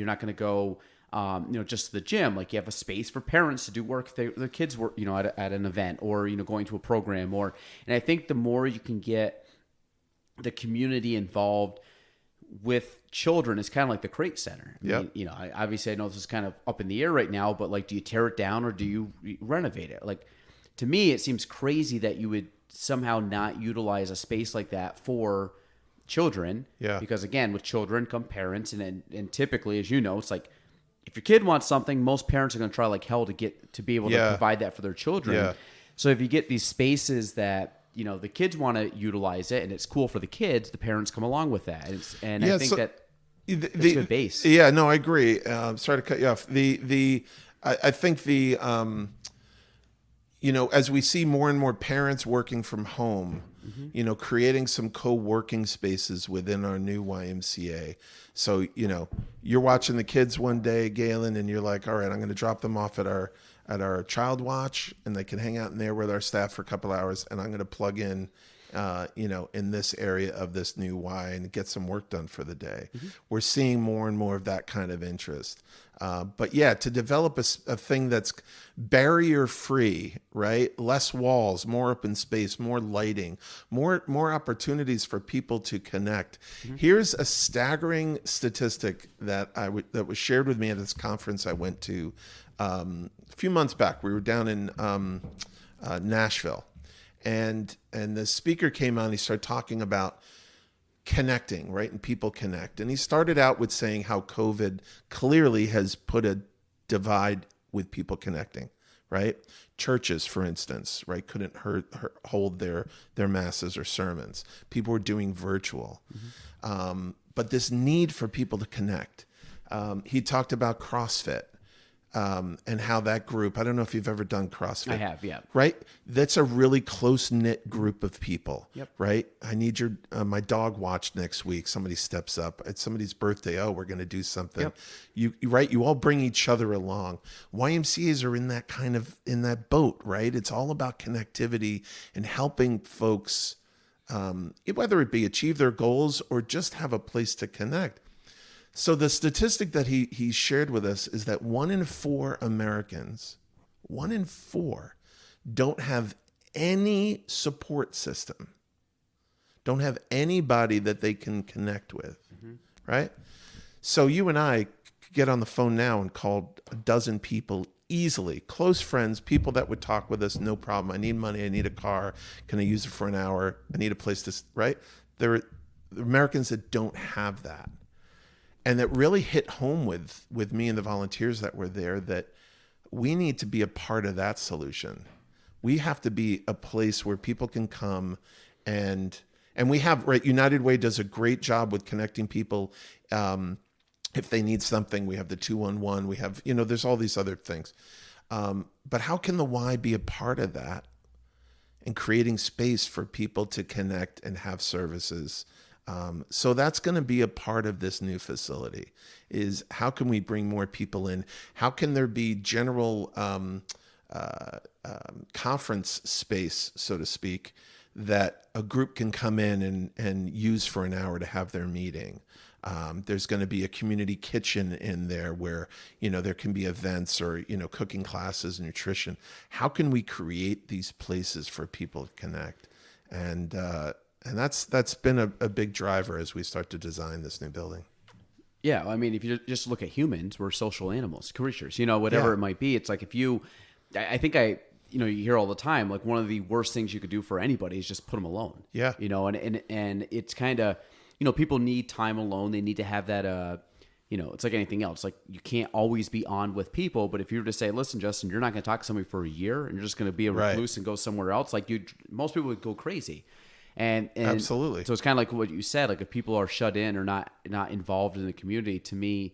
not going to go, just to the gym. Like you have a space for parents to do work. Their kids work, at an event or, going to a program and I think the more you can get the community involved with children, it's kind of like the Crate Center. Obviously I know this is kind of up in the air right now, but like, do you tear it down or do you renovate it? Like, to me, it seems crazy that you would somehow not utilize a space like that for children. Yeah. Because again, with children come parents, and typically, as you know, it's like if your kid wants something, most parents are going to try like hell to be able to provide that for their children. Yeah. So if you get these spaces that the kids want to utilize it and it's cool for the kids, the parents come along with that. I think that's a good base. Yeah, no, I agree. Sorry to cut you off. I think as we see more and more parents working from home, mm-hmm. Creating some co-working spaces within our new YMCA. So, you're watching the kids one day, Galen, and you're like, all right, I'm going to drop them off at our child watch and they can hang out in there with our staff for a couple hours, and I'm going to plug in in this area of this new Y and get some work done for the day. We're seeing more and more of that kind of interest. But yeah, to develop a thing that's barrier free, right? Less walls, more open space, more lighting, more opportunities for people to connect. Here's a staggering statistic that that was shared with me at this conference I went to a few months back. We were down in Nashville, and the speaker came on. He started talking about connecting, right? And people connect. And he started out with saying how COVID clearly has put a divide with people connecting, right? Churches, for instance, right, couldn't hold their masses or sermons. People were doing virtual. But this need for people to connect. He talked about CrossFit. And how that group, I don't know if you've ever done CrossFit. I have, yeah. Right? That's a really close-knit group of people, Yep. right? I need my dog watch next week. Somebody steps up. It's somebody's birthday. Oh, we're going to do something. Yep. You all bring each other along. YMCAs are in that boat, right? It's all about connectivity and helping folks, whether it be achieve their goals or just have a place to connect. So the statistic that he shared with us is that 1 in 4 Americans, 1 in 4, don't have any support system, don't have anybody that they can connect with, right? So you and I could get on the phone now and call a dozen people easily, close friends, people that would talk with us, no problem. I need money, I need a car, can I use it for an hour? I need a place to, right? There are Americans that don't have that. And that really hit home with me and the volunteers that were there, that we need to be a part of that solution. We have to be a place where people can come and we have, right, United Way does a great job with connecting people. If they need something, we have the 211, we have, there's all these other things. But how can the Y be a part of that and creating space for people to connect and have services? So that's going to be a part of this new facility, is how can we bring more people in? How can there be general conference space, so to speak, that a group can come in and use for an hour to have their meeting? There's going to be a community kitchen in there where, there can be events or, cooking classes, nutrition. How can we create these places for people to connect? And that's been a big driver as we start to design this new building. Yeah, I mean, if you just look at humans, we're social animals, creatures, whatever it might be. It's like you hear all the time, like one of the worst things you could do for anybody is just put them alone. Yeah. And it's kind of, people need time alone. They need to have that, it's like anything else. Like you can't always be on with people, but if you were to say, listen, Justin, you're not going to talk to somebody for a year and you're just going to be a recluse and go somewhere else, like most people would go crazy. And absolutely. So it's kind of like what you said, like if people are shut in or not involved in the community, to me,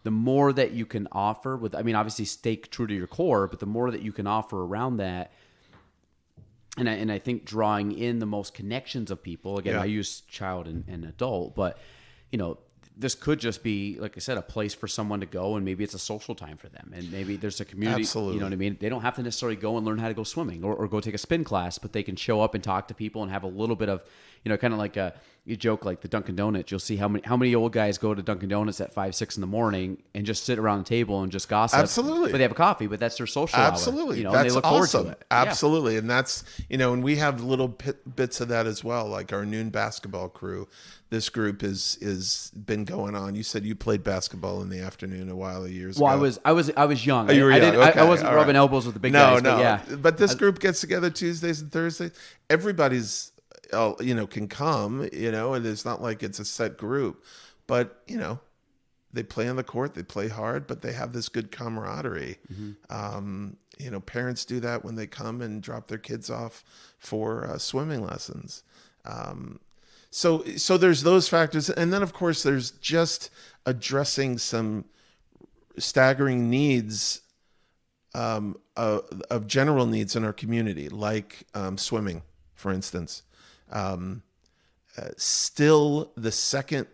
the more that you can offer obviously stay true to your core, but the more that you can offer around that. And I think drawing in the most connections of people, again, I use child and adult, but this could just be, like I said, a place for someone to go, and maybe it's a social time for them, and maybe there's a community. Absolutely. You know what I mean? They don't have to necessarily go and learn how to go swimming or go take a spin class, but they can show up and talk to people and have a little bit of, kind of like you joke like the Dunkin' Donuts. You'll see how many old guys go to Dunkin' Donuts at 5, 6 in the morning and just sit around the table and just gossip. Absolutely. But they have a coffee, but that's their social Absolutely. hour. That's and they look awesome. forward to it. Absolutely. Yeah. And that's, and we have little bits of that as well, like our noon basketball crew. This group is been going on. You said you played basketball in the afternoon a while of years ago. Well, I was young. Oh, you were young. Okay. I wasn't rubbing elbows with the big guys. No. But yeah. But this group gets together Tuesdays and Thursdays. Everybody's, can come, and it's not like it's a set group, but they play on the court, they play hard, but they have this good camaraderie. Mm-hmm. Parents do that when they come and drop their kids off for swimming lessons. So there's those factors. And then of course there's just addressing some staggering needs, of general needs in our community, like, swimming, for instance. Still the second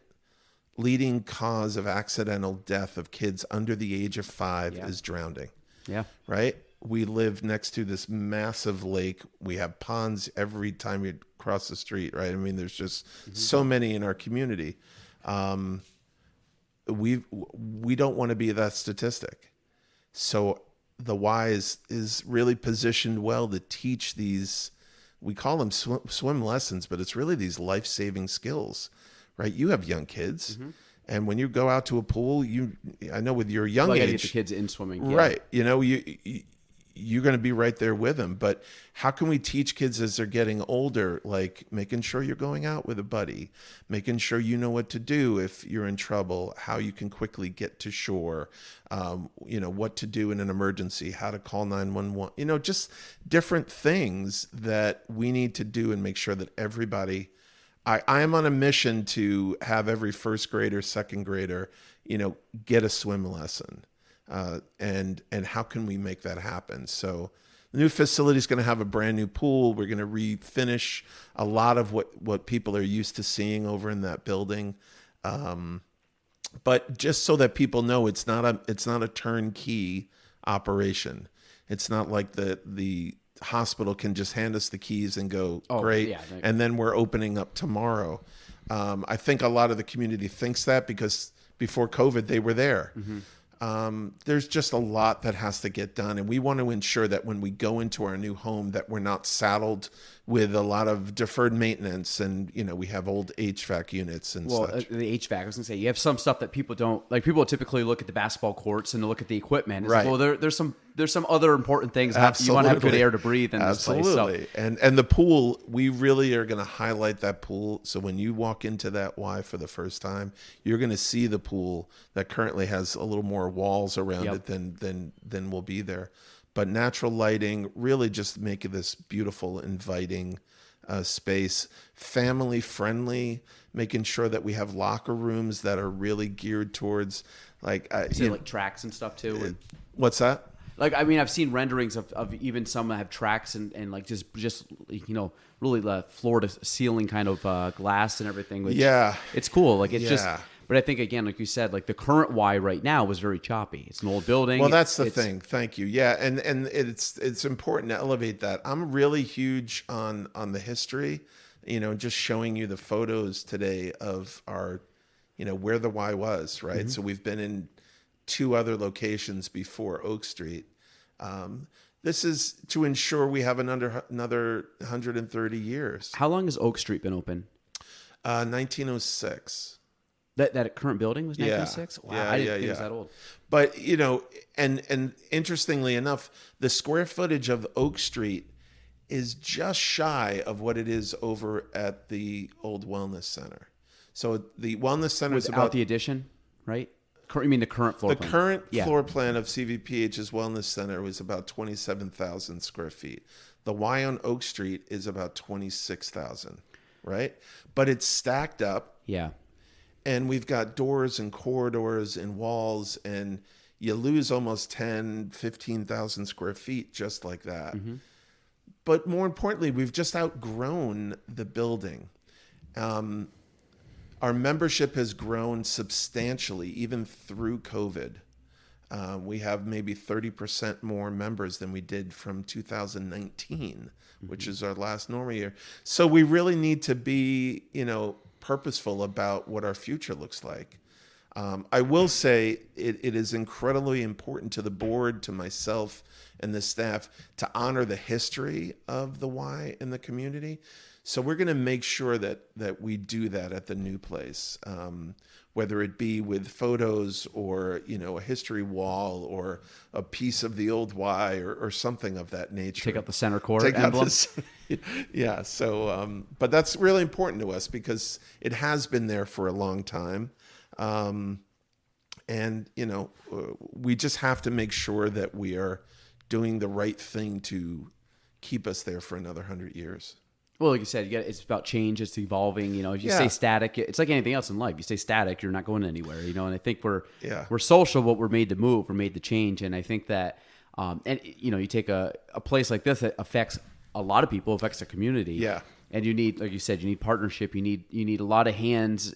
leading cause of accidental death of kids under the age of 5 is drowning. Yeah. Right. we live next to this massive lake. We have ponds every time you cross the street, right? I mean, there's just so many in our community. We don't want to be that statistic. So the Y is really positioned well to teach these, we call them swim lessons, but it's really these life-saving skills, right? You have young kids. And when you go out to a pool, I know with your young age, get the kids in swimming, right? You know, you're going to be right there with them. But how can we teach kids as they're getting older, like making sure you're going out with a buddy, making sure you know what to do if you're in trouble, how you can quickly get to shore, you know, what to do in an emergency, how to call 911, you know, just different things that we need to do and make sure that everybody. I am on a mission to have every first grader, second grader, you know, get a swim lesson. And how can we make that happen? So the new facility is going to have a brand new pool. We're going to refinish a lot of what people are used to seeing over in that building. But just so that people know, it's not a turnkey operation. It's not like the hospital can just hand us the keys and go, great, yeah, and then we're opening up tomorrow. I think a lot of the community thinks that because before COVID, they were there. There's just a lot that has to get done. And we want to ensure that when we go into our new home, that we're not saddled with a lot of deferred maintenance. And, you know, we have old HVAC units and such. The HVAC, I was going to say, you have some stuff that people don't, like people typically look at the basketball courts and they look at the equipment. It's right. Like, well, there's some other important things. You want to have good air to breathe in this place. Absolutely. And the pool, we really are going to highlight that pool. So when you walk into that Y for the first time, you're going to see the pool that currently has a little more walls around it than will be there. But natural lighting, really just making this beautiful, inviting space, family friendly, making sure that we have locker rooms that are really geared towards like tracks and stuff too. What's that? Like, I mean, I've seen renderings of even some that have tracks and like just you know, really floor to ceiling kind of glass and everything. Which, it's cool. Like it's just. But I think, again, like you said, like the current Y right now was very choppy. It's an old building. Well, that's the thing. Thank you. Yeah, and it's important to elevate that. I'm really huge on the history, you know, just showing you the photos today of our, you know, where the Y was, right? So we've been in 2 other locations before Oak Street. This is to ensure we have another 130 years. How long has Oak Street been open? 1906. That current building was 1906? Wow, I didn't think it was that old. But, you know, and interestingly enough, the square footage of Oak Street is just shy of what it is over at the old Wellness Center. So the Wellness Center is about the addition, right? You mean the current floor plan? The current floor plan of CVPH's Wellness Center was about 27,000 square feet. The Y on Oak Street is about 26,000, right? But it's stacked up. Yeah. And we've got doors and corridors and walls, and you lose almost 10, 15,000 square feet just like that. But more importantly, we've just outgrown the building. Our membership has grown substantially, even through COVID. We have maybe 30% more members than we did from 2019, which is our last normal year. So we really need to be, you know, purposeful about what our future looks like. I will say it is incredibly important to the board, to myself and the staff, to honor the history of the Y in the community. So we're going to make sure that we do that at the new place, whether it be with photos or, you know, a history wall or a piece of the old Y or something of that nature. Take out the center court emblem. Yeah. So, but that's really important to us because it has been there for a long time. And, you know, we just have to make sure that we are doing the right thing to keep us there for another 100 years. Well, like you said, it's about change. It's evolving. You know, if you stay static, it's like anything else in life. You stay static, you're not going anywhere. You know, and I think we're social, but we're made to move. We're made to change. And I think that, and you know, you take a place like this that affects a lot of people, affects the community. Yeah. And you need, like you said, you need partnership. You need a lot of hands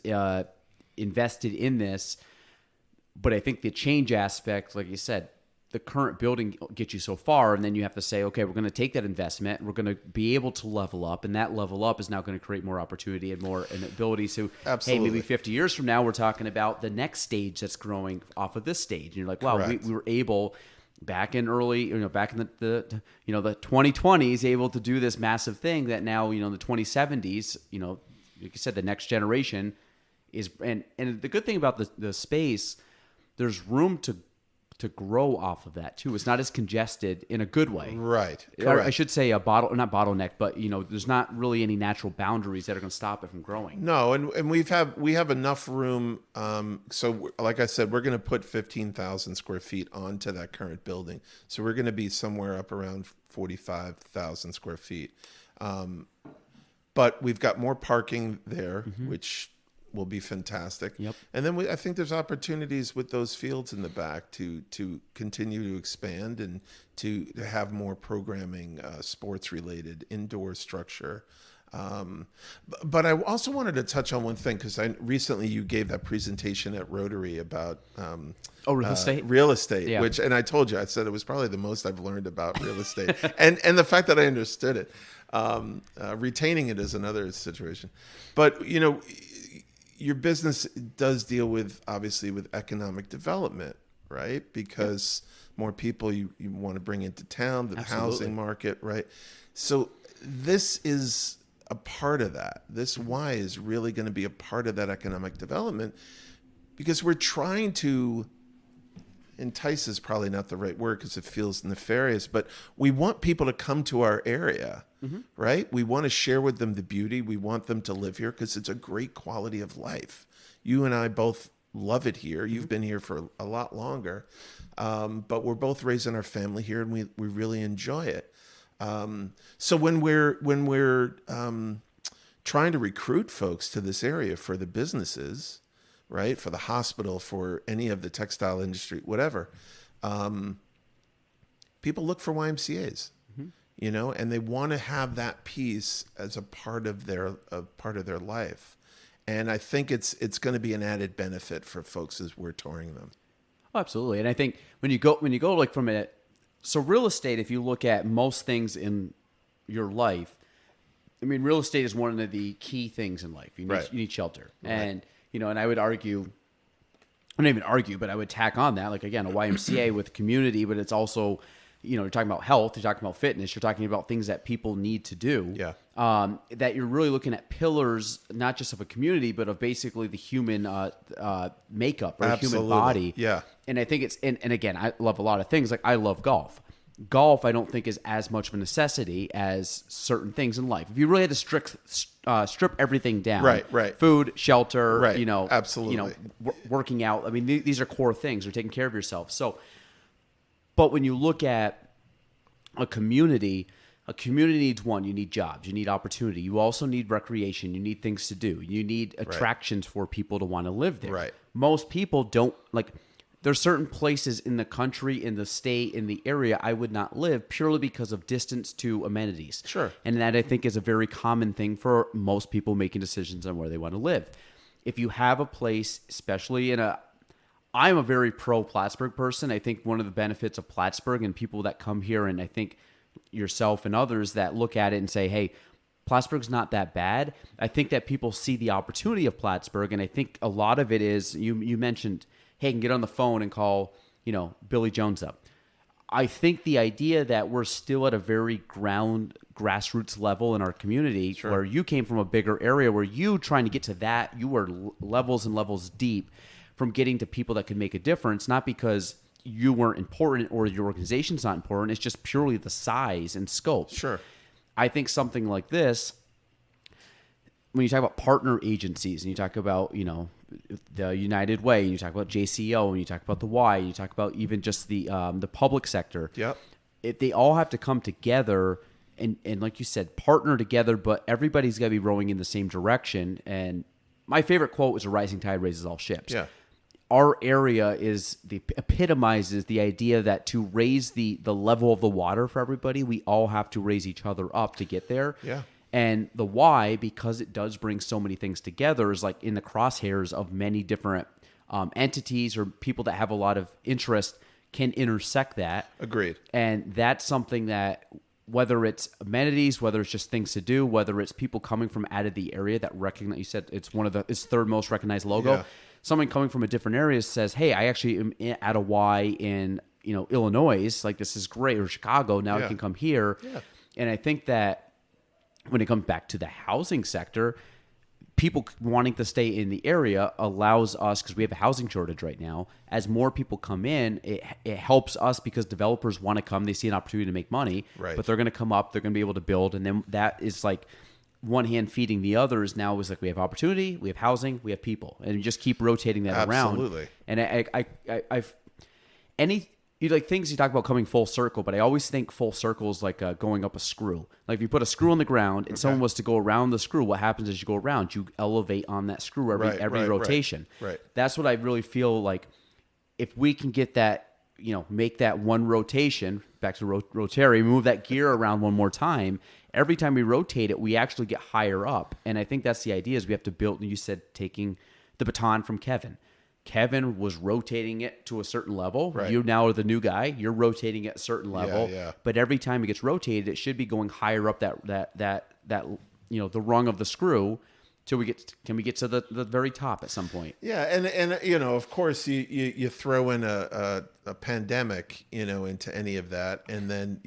invested in this. But I think the change aspect, like you said, the current building gets you so far, and then you have to say, okay, we're going to take that investment, we're going to be able to level up, and that level up is now going to create more opportunity and more an ability. So, Absolutely. hey, maybe 50 years from now, we're talking about the next stage that's growing off of this stage. And you're like, wow, we were able back in early, back in the 2020s, able to do this massive thing that now, the 2070s, like you said, the next generation is, and the good thing about the space, there's room to grow off of that too. It's not as congested in a good way. Right. I should say not bottleneck, but there's not really any natural boundaries that are going to stop it from growing. No, and we have enough room. So like I said, we're going to put 15,000 square feet onto that current building. So we're going to be somewhere up around 45,000 square feet. But we've got more parking there, which will be fantastic. Yep. And then I think there's opportunities with those fields in the back to continue to expand and to have more programming, sports related, indoor structure. But I also wanted to touch on one thing, because recently you gave that presentation at Rotary about real estate, Yeah. and I told you, I said it was probably the most I've learned about real estate, and the fact that I understood it. Retaining it is another situation, but your business does deal with economic development, right? Because more people you want to bring into town, the Absolutely. housing market, right? So this is a part of that. This Y is really going to be a part of that economic development, because we're trying to entice is probably not the right word because it feels nefarious, but we want people to come to our area, right? We want to share with them the beauty. We want them to live here because it's a great quality of life. You and I both love it here. You've been here for a lot longer, but we're both raising our family here, and we really enjoy it. So when we're trying to recruit folks to this area for the businesses, right, for the hospital, for any of the textile industry, whatever, people look for YMCAs, and they want to have that piece as a part of their life. And I think it's going to be an added benefit for folks as we're touring them. Oh, absolutely. And I think when you go like from so real estate, if you look at most things in your life, I mean, real estate is one of the key things in life. You need shelter. Right. And, and I would argue, I don't even argue, but I would tack on that, like, again, a YMCA with community, but it's also, you're talking about health, you're talking about fitness, you're talking about things that people need to do. Yeah. That you're really looking at pillars, not just of a community, but of basically the human makeup or human body. Yeah. And I think and again, I love a lot of things. Like, I love golf. Golf, I don't think, is as much of a necessity as certain things in life. If you really had to strip everything down, right, food, shelter, right, absolutely, working out. I mean, these are core things. You're taking care of yourself. So, but when you look at a community needs one. You need jobs. You need opportunity. You also need recreation. You need things to do. You need attractions for people to want to live there. Right. Most people don't like. There's certain places in the country, in the state, in the area I would not live purely because of distance to amenities. Sure. And that, I think, is a very common thing for most people making decisions on where they want to live. If you have a place, especially I'm a very pro Plattsburgh person. I think one of the benefits of Plattsburgh and people that come here, and I think yourself and others that look at it and say, hey, Plattsburgh's not that bad. I think that people see the opportunity of Plattsburgh, and I think a lot of it is, you mentioned, hey, I can get on the phone and call, Billy Jones up. I think the idea that we're still at a very grassroots level in our community, sure, where you came from a bigger area, where you trying to get to that, you were levels and levels deep from getting to people that could make a difference, not because you weren't important or your organization's not important. It's just purely the size and scope. Sure. I think something like this, when you talk about partner agencies and you talk about, the United Way, and you talk about JCO, and you talk about the Y, and you talk about even just the public sector. Yep. They all have to come together and like you said, partner together, but everybody's got to be rowing in the same direction. And my favorite quote was, "A rising tide raises all ships." Yeah. Our area epitomizes the idea that to raise the level of the water for everybody, we all have to raise each other up to get there. Yeah. And the Y, because it does bring so many things together, is like in the crosshairs of many different entities or people that have a lot of interest can intersect that. Agreed. And that's something that, whether it's amenities, whether it's just things to do, whether it's people coming from out of the area that recognize, you said it's it's third most recognized logo. Yeah. Someone coming from a different area says, hey, I actually am at a Y in, Illinois, like this is great, or Chicago, now I can come here. Yeah. And I think that when it comes back to the housing sector, people wanting to stay in the area allows us, because we have a housing shortage right now, as more people come in, it helps us because developers want to come, they see an opportunity to make money, Right. but they're going to come up, they're going to be able to build, and then that is like one hand feeding the others. Now is like we have opportunity, we have housing, we have people, and you just keep rotating that around. Absolutely. And I've you like things you talk about coming full circle, but I always think full circle is like going up a screw. Like if you put a screw on the ground and someone was to go around the screw, what happens is you go around, you elevate on that screw every rotation. Right. That's what I really feel like. If we can get that, make that one rotation back to rotary, move that gear around one more time. Every time we rotate it, we actually get higher up. And I think that's the idea, is we have to build, and you said taking the baton from Kevin. Kevin was rotating it to a certain level. Right. You now are the new guy. You're rotating at a certain level. Yeah. But every time it gets rotated, it should be going higher up that the rung of the screw till we get to the very top at some point. Yeah, and of course you throw in a pandemic into any of that, and then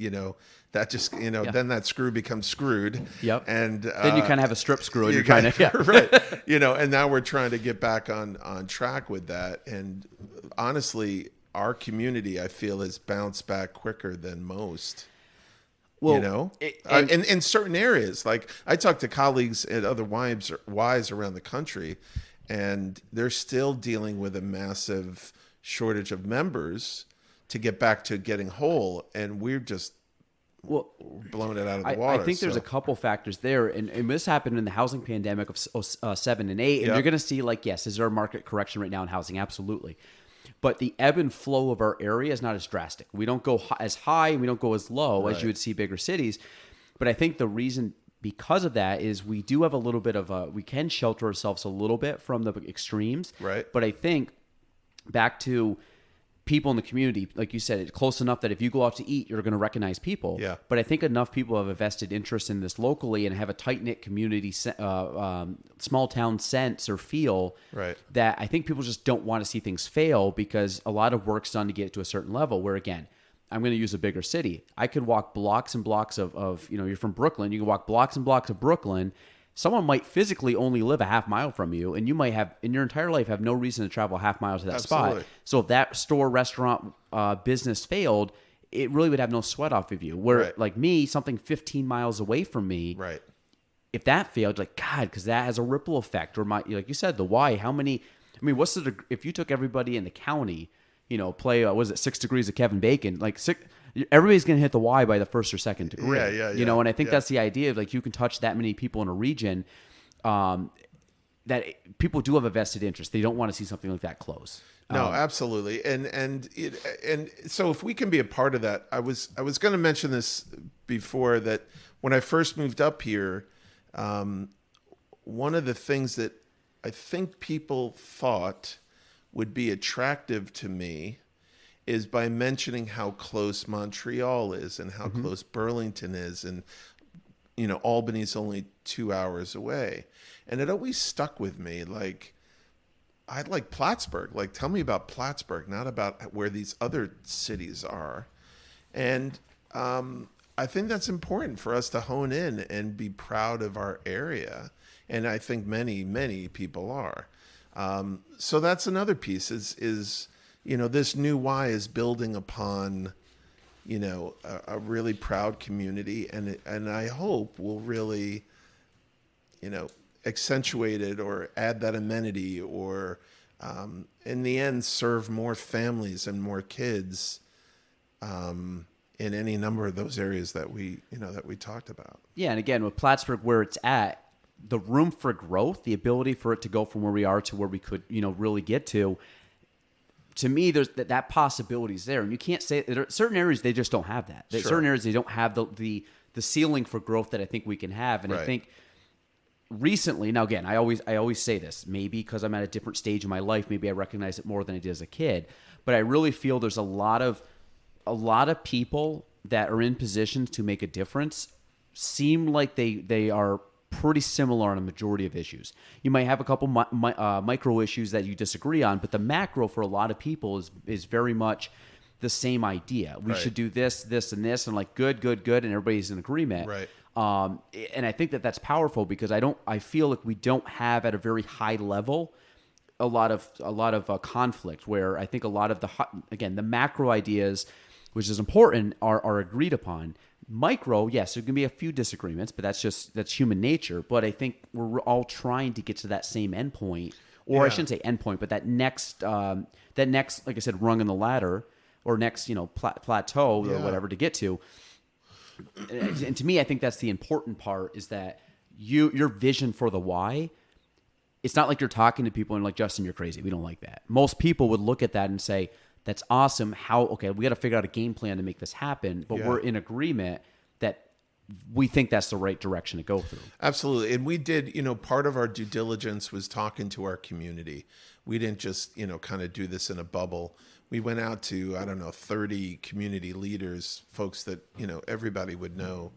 that just then that screw becomes screwed. Yep. And then you kind of have a strip screw, and you're trying to right. And now we're trying to get back on track with that. And honestly, our community, I feel, has bounced back quicker than most. Well, in certain areas, like I talk to colleagues at other Ys around the country, and they're still dealing with a massive shortage of members to get back to getting whole, and we're just blowing it out of the water. I think there's a couple factors there, and this happened in the housing pandemic of 07 and 8, and you're going to see, like, yes, is there a market correction right now in housing? Absolutely. But the ebb and flow of our area is not as drastic. We don't go as high and we don't go as low as you would see bigger cities. But I think the reason because of that is we do have a little bit of we can shelter ourselves a little bit from the extremes. Right. But I think back to people in the community, like you said, it's close enough that if you go out to eat, you're going to recognize people. Yeah. But I think enough people have a vested interest in this locally and have a tight-knit community, small town sense or feel that I think people just don't want to see things fail because a lot of work's done to get it to a certain level where, again, I'm going to use a bigger city. I could walk blocks and blocks of you're from Brooklyn. You can walk blocks and blocks of Brooklyn. Someone might physically only live a half mile from you, and you might have, in your entire life, have no reason to travel a half mile to that spot. So if that store, restaurant, business failed, it really would have no sweat off of you. Where, like me, something 15 miles away from me, if that failed, like, God, because that has a ripple effect. Or like you said, the why, how many, what's if you took everybody in the county, play, 6 degrees of Kevin Bacon, like everybody's going to hit the Y by the first or second degree. And I think that's the idea of, like, you can touch that many people in a region that people do have a vested interest. They don't want to see something like that close. No, absolutely. And so if we can be a part of that, I was going to mention this before, that when I first moved up here, one of the things that I think people thought would be attractive to me is by mentioning how close Montreal is and how close Burlington is, and Albany's only 2 hours away. And it always stuck with me, like, I'd like Plattsburgh. Like, tell me about Plattsburgh, not about where these other cities are. And I think that's important for us to hone in and be proud of our area. And I think many, many people are. So that's another piece is this new Y is building upon, a really proud community, and I hope will really, accentuate it or add that amenity or, in the end, serve more families and more kids, in any number of those areas that we talked about. Yeah, and again, with Plattsburgh where it's at, the room for growth, the ability for it to go from where we are to where we could, really get to me, there's that possibility is there. And you can't say there are certain areas they just don't have that. Certain areas they don't have the ceiling for growth that I think we can have. And I think recently, now again, I always say this, maybe because I'm at a different stage in my life, maybe I recognize it more than I did as a kid, but I really feel there's a lot of people that are in positions to make a difference seem like they are pretty similar on a majority of issues. You might have a couple micro issues that you disagree on, but the macro for a lot of people is very much the same idea. We should do this, this, and this, and like good, and everybody's in agreement. Right. And I think that that's powerful because I feel like we don't have at a very high level a lot of conflict where I think a lot of the macro ideas, which is important, are agreed upon. Micro, yes, there can be a few disagreements, but that's human nature. But I think we're all trying to get to that same endpoint, or I shouldn't say endpoint, but that next, like I said, rung in the ladder, or next, plateau or whatever to get to. And to me, I think that's the important part is that your vision for the why. It's not like you're talking to people and like, Justin, you're crazy. We don't like that. Most people would look at that and say, that's awesome. We got to figure out a game plan to make this happen. But we're in agreement that we think that's the right direction to go through. Absolutely. And we did, part of our due diligence was talking to our community. We didn't just, kind of do this in a bubble. We went out to, 30 community leaders, folks that, everybody would know.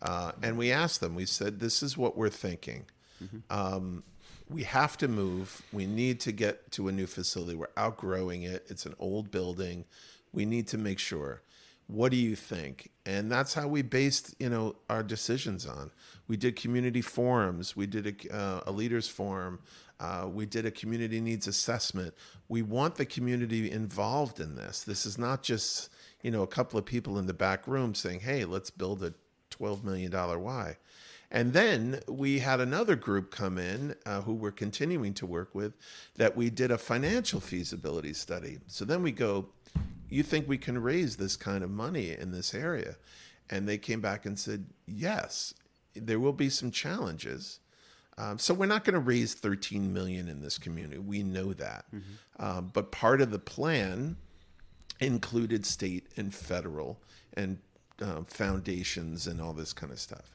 And we asked them, we said, this is what we're thinking. Mm-hmm. We have to move. We need to get to a new facility. We're outgrowing it. It's an old building. We need to make sure. What do you think? And that's how we based, our decisions on. We did community forums. We did a leaders forum. We did a community needs assessment. We want the community involved in this. This is not just, a couple of people in the back room saying, hey, let's build a $12 million Y. And then we had another group come in who we're continuing to work with that we did a financial feasibility study. So then we go, you think we can raise this kind of money in this area? And they came back and said, yes, there will be some challenges. So we're not going to raise $13 million in this community. We know that. Mm-hmm. But part of the plan included state and federal and foundations and all this kind of stuff.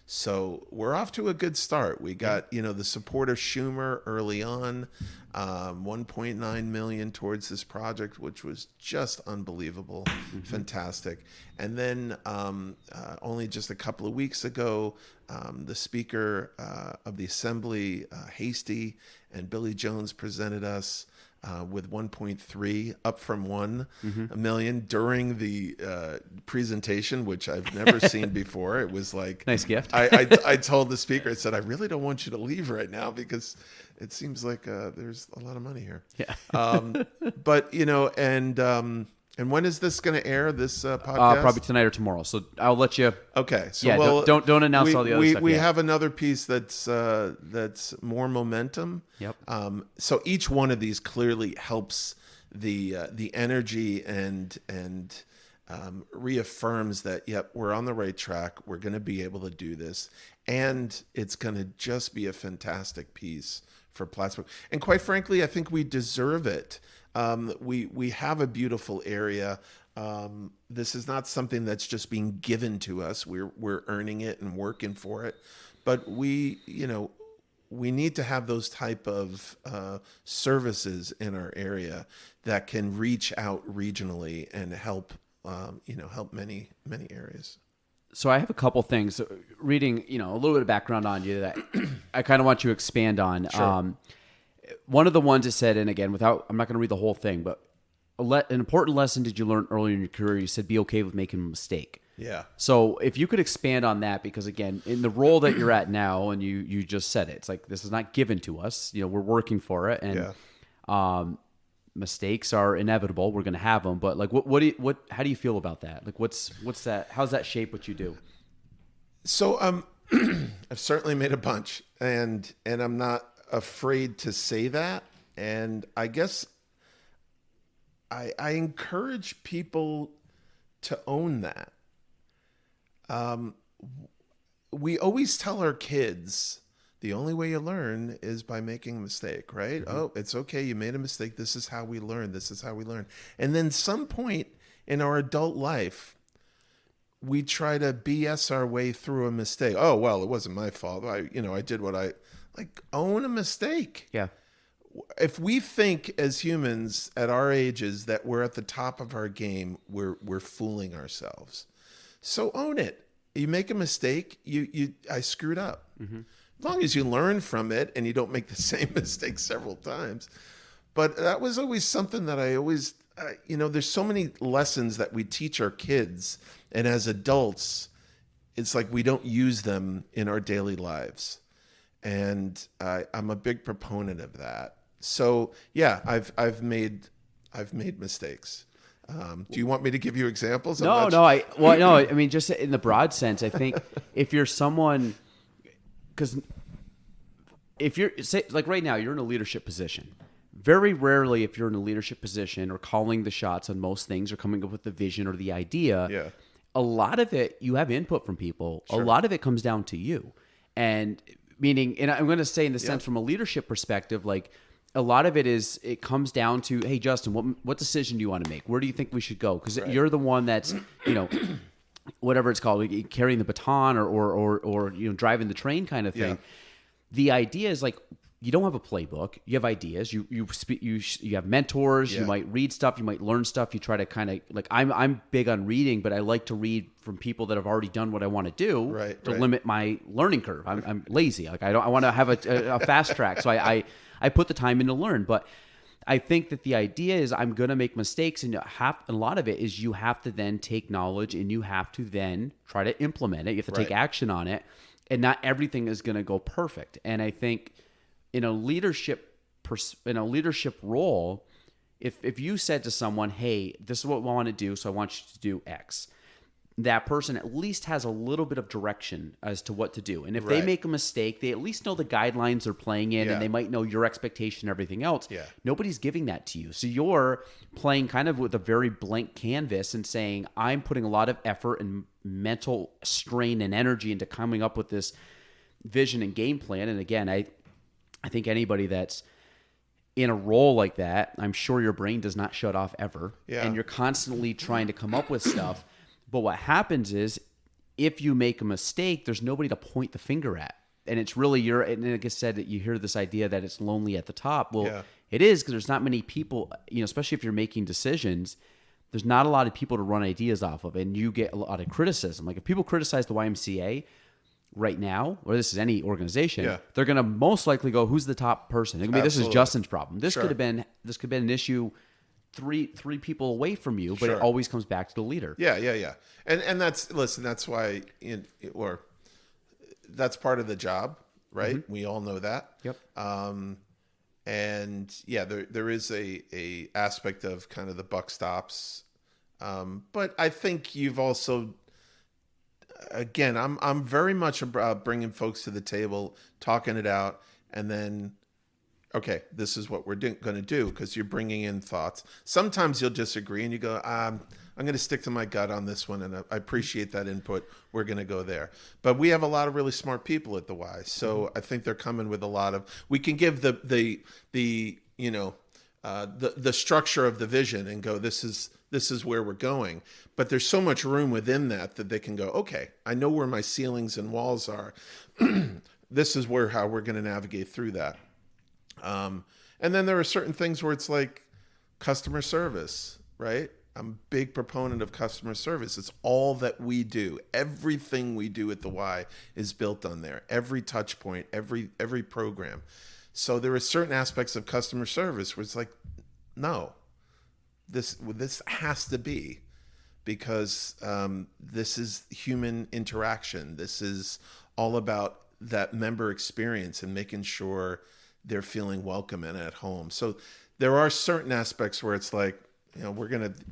So we're off to a good start. We got, the support of Schumer early on, $1.9 million towards this project, which was just unbelievable, fantastic. And then only just a couple of weeks ago, the Speaker of the Assembly, Hasty, and Billy Jones presented us with 1.3, up from 1 million during the presentation, which I've never seen before. It was like nice gift. I told the speaker, I said, I really don't want you to leave right now because it seems like there's a lot of money here. Yeah. But and when is this going to air? This podcast? Probably tonight or tomorrow. So I'll let you. Okay. So yeah, don't announce all the other stuff. We yet. have another piece that's more momentum. Yep. So each one of these clearly helps the energy and reaffirms that we're on the right track. We're going to be able to do this, and it's going to just be a fantastic piece for Plattsburgh. And quite frankly, I think we deserve it. We have a beautiful area. This is not something that's just being given to us. We're earning it and working for it. But we need to have those type of services in our area that can reach out regionally and help many areas. So I have a couple things. Reading, a little bit of background on you that I kind of want you to expand on. Sure. One of the ones it said, and again, I'm not going to read the whole thing, but an important lesson did you learn earlier in your career? You said be okay with making a mistake. Yeah. So if you could expand on that, because again, in the role that you're at now, and you just said it, it's like this is not given to us. We're working for it, and mistakes are inevitable. We're going to have them, but like, how do you feel about that? Like, what's that? How's that shape what you do? So I've certainly made a bunch, and I'm not afraid to say that. And I guess I encourage people to own that. We always tell our kids the only way you learn is by making a mistake, right? Mm-hmm. Oh, it's okay. You made a mistake. This is how we learn. This is how we learn. And then some point in our adult life, we try to BS our way through a mistake. Oh, well, it wasn't my fault. I did what I like. Own a mistake. Yeah. If we think as humans at our ages that we're at the top of our game, we're fooling ourselves. So own it. You make a mistake, I screwed up. Mm-hmm. As long as you learn from it and you don't make the same mistake several times. But that was always something that I always, there's so many lessons that we teach our kids, and as adults, it's like we don't use them in our daily lives. And I'm a big proponent of that. So yeah, I've made mistakes. Do you want me to give you examples? No. I mean, just in the broad sense, I think if you're someone, because if you're like right now, you're in a leadership position. Very rarely, if you're in a leadership position or calling the shots on most things or coming up with the vision or the idea, a lot of it you have input from people. Sure. A lot of it comes down to you, and meaning, and I'm going to say in the sense from a leadership perspective, like. A lot of it comes down to, hey, Justin, what decision do you want to make? Where do you think we should go? Because you're the one that's, whatever it's called, carrying the baton or driving the train kind of thing. Yeah. The idea is like, you don't have a playbook. You have ideas. You have mentors. Yeah. You might read stuff. You might learn stuff. You try to kind of like, I'm big on reading, but I like to read from people that have already done what I want to do to limit my learning curve. I'm lazy. Like I want to have a fast track. So I put the time in to learn, but I think that the idea is I'm going to make mistakes, and a lot of it is you have to then take knowledge and you have to then try to implement it. You have to take action on it, and not everything is going to go perfect. And I think in a leadership role, if you said to someone, "Hey, this is what we want to do, so I want you to do X," that person at least has a little bit of direction as to what to do. And if they make a mistake, they at least know the guidelines they're playing in, and they might know your expectation and everything else. Yeah. Nobody's giving that to you. So you're playing kind of with a very blank canvas and saying, I'm putting a lot of effort and mental strain and energy into coming up with this vision and game plan. And again, I think anybody that's in a role like that, I'm sure your brain does not shut off ever. Yeah. And you're constantly trying to come up with stuff. But what happens is, if you make a mistake, there's nobody to point the finger at. And it's really and like I said, you hear this idea that it's lonely at the top. Well, it is, because there's not many people, especially if you're making decisions, there's not a lot of people to run ideas off of, and you get a lot of criticism. Like if people criticize the YMCA right now, or this is any organization, they're going to most likely go, who's the top person? It could be, this is Justin's problem. This could have been an issue three people away from you, but it always comes back to the leader. Yeah. And that's why that's part of the job, right? Mm-hmm. We all know that. Yep. And there is a aspect of kind of the buck stops. But I think you've also, again, I'm very much about bringing folks to the table, talking it out, and then, okay, this is what we're going to do, because you're bringing in thoughts. Sometimes you'll disagree and you go, I'm going to stick to my gut on this one, and I appreciate that input. We're going to go there. But we have a lot of really smart people at the Y, so I think they're coming with a lot of. We can give the structure of the vision and go, this is where we're going. But there's so much room within that they can go, okay, I know where my ceilings and walls are. This is how we're going to navigate through that. And then there are certain things where it's like customer service, right? I'm a big proponent of customer service. It's all that we do. Everything we do at the Y is built on there. Every touch point, every program. So there are certain aspects of customer service where it's like, no, this has to be, because this is human interaction. This is all about that member experience and making sure they're feeling welcome and at home. So there are certain aspects where it's like,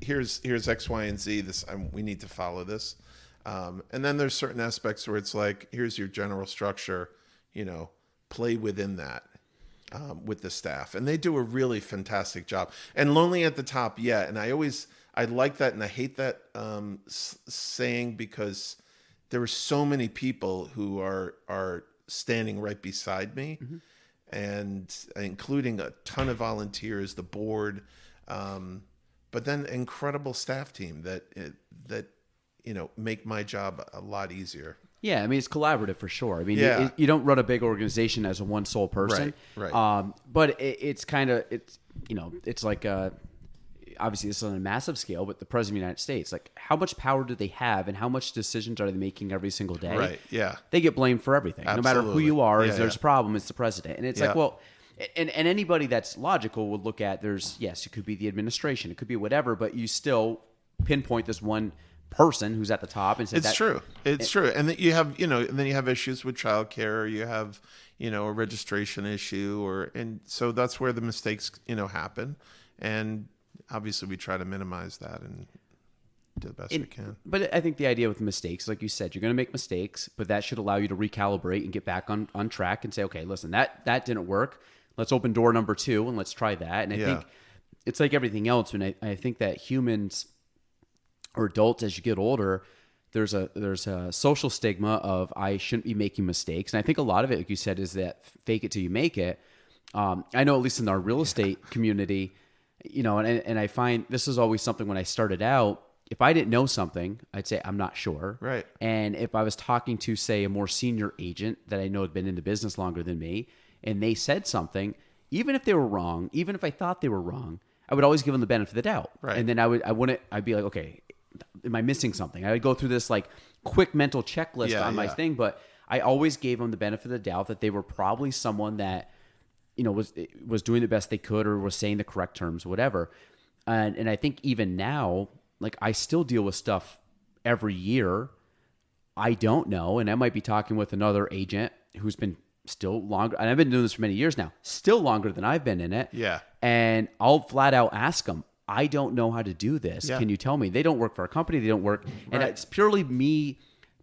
here's X, Y, and Z. We need to follow this. And then there's certain aspects where it's like, here's your general structure, play within that with the staff. And they do a really fantastic job. And lonely at the top, yeah. And I like that, and I hate that saying, because there are so many people who are standing right beside me. Mm-hmm. And including a ton of volunteers, the board, but then incredible staff team that make my job a lot easier. Yeah, I mean, it's collaborative for sure. I mean, Yeah. you don't run a big organization as a one sole person. Right. But it's kind of, it's like, obviously this is on a massive scale, but the President of the United States, like how much power do they have and how much decisions are they making every single day? Right, yeah. They get blamed for everything. No matter who Absolutely. you are, Yeah, if there's a problem, it's the president. And it's Yeah. like, well, and anybody that's logical would look at yes, it could be the administration, it could be whatever, but you still pinpoint this one person who's at the top and say It's true. It's true. And then you have, and then you have issues with childcare, or you have, a registration issue, and so that's where the mistakes, happen. And obviously we try to minimize that and do the best we can. But I think the idea with mistakes, like you said, you're going to make mistakes, but that should allow you to recalibrate and get back on track and say, okay, listen, that didn't work. Let's open door number 2 and let's try that. And I think it's like everything else. When I think that humans or adults, as you get older, there's a social stigma of I shouldn't be making mistakes. And I think a lot of it, like you said, is that fake it till you make it. I know at least in our real estate community, and I find this is always something when I started out, if I didn't know something, I'd say, I'm not sure. Right. And if I was talking to, say, a more senior agent that I know had been in the business longer than me, and they said something, even if they were wrong, even if I thought they were wrong, I would always give them the benefit of the doubt. Right. And then I'd be like, okay, am I missing something? I would go through this like quick mental checklist on my thing, but I always gave them the benefit of the doubt that they were probably someone that, was doing the best they could or was saying the correct terms, whatever. And I think even now, like I still deal with stuff every year I don't know, and I might be talking with another agent who's been still longer, and I've been doing this for many years now, still longer than I've been in it. Yeah. And I'll flat out ask them, I don't know how to do this. Yeah. Can you tell me? They don't work for our company. They don't work. And Right. it's purely me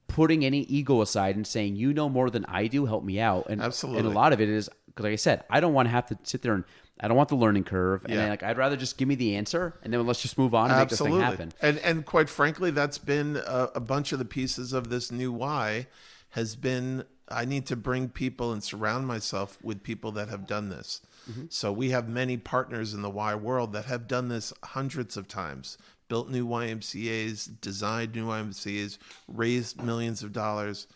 putting any ego aside and saying, you know more than I do, help me out. And Absolutely. And a lot of it is, because like I said, I don't want to have to sit there and I don't want the learning curve. And Yeah. I'd rather just give me the answer and then let's just move on and make this thing happen. And quite frankly, that's been a bunch of the pieces of this new why has been, I need to bring people and surround myself with people that have done this. Mm-hmm. So we have many partners in the Y world that have done this hundreds of times, built new YMCAs, designed new YMCAs, raised millions of dollars.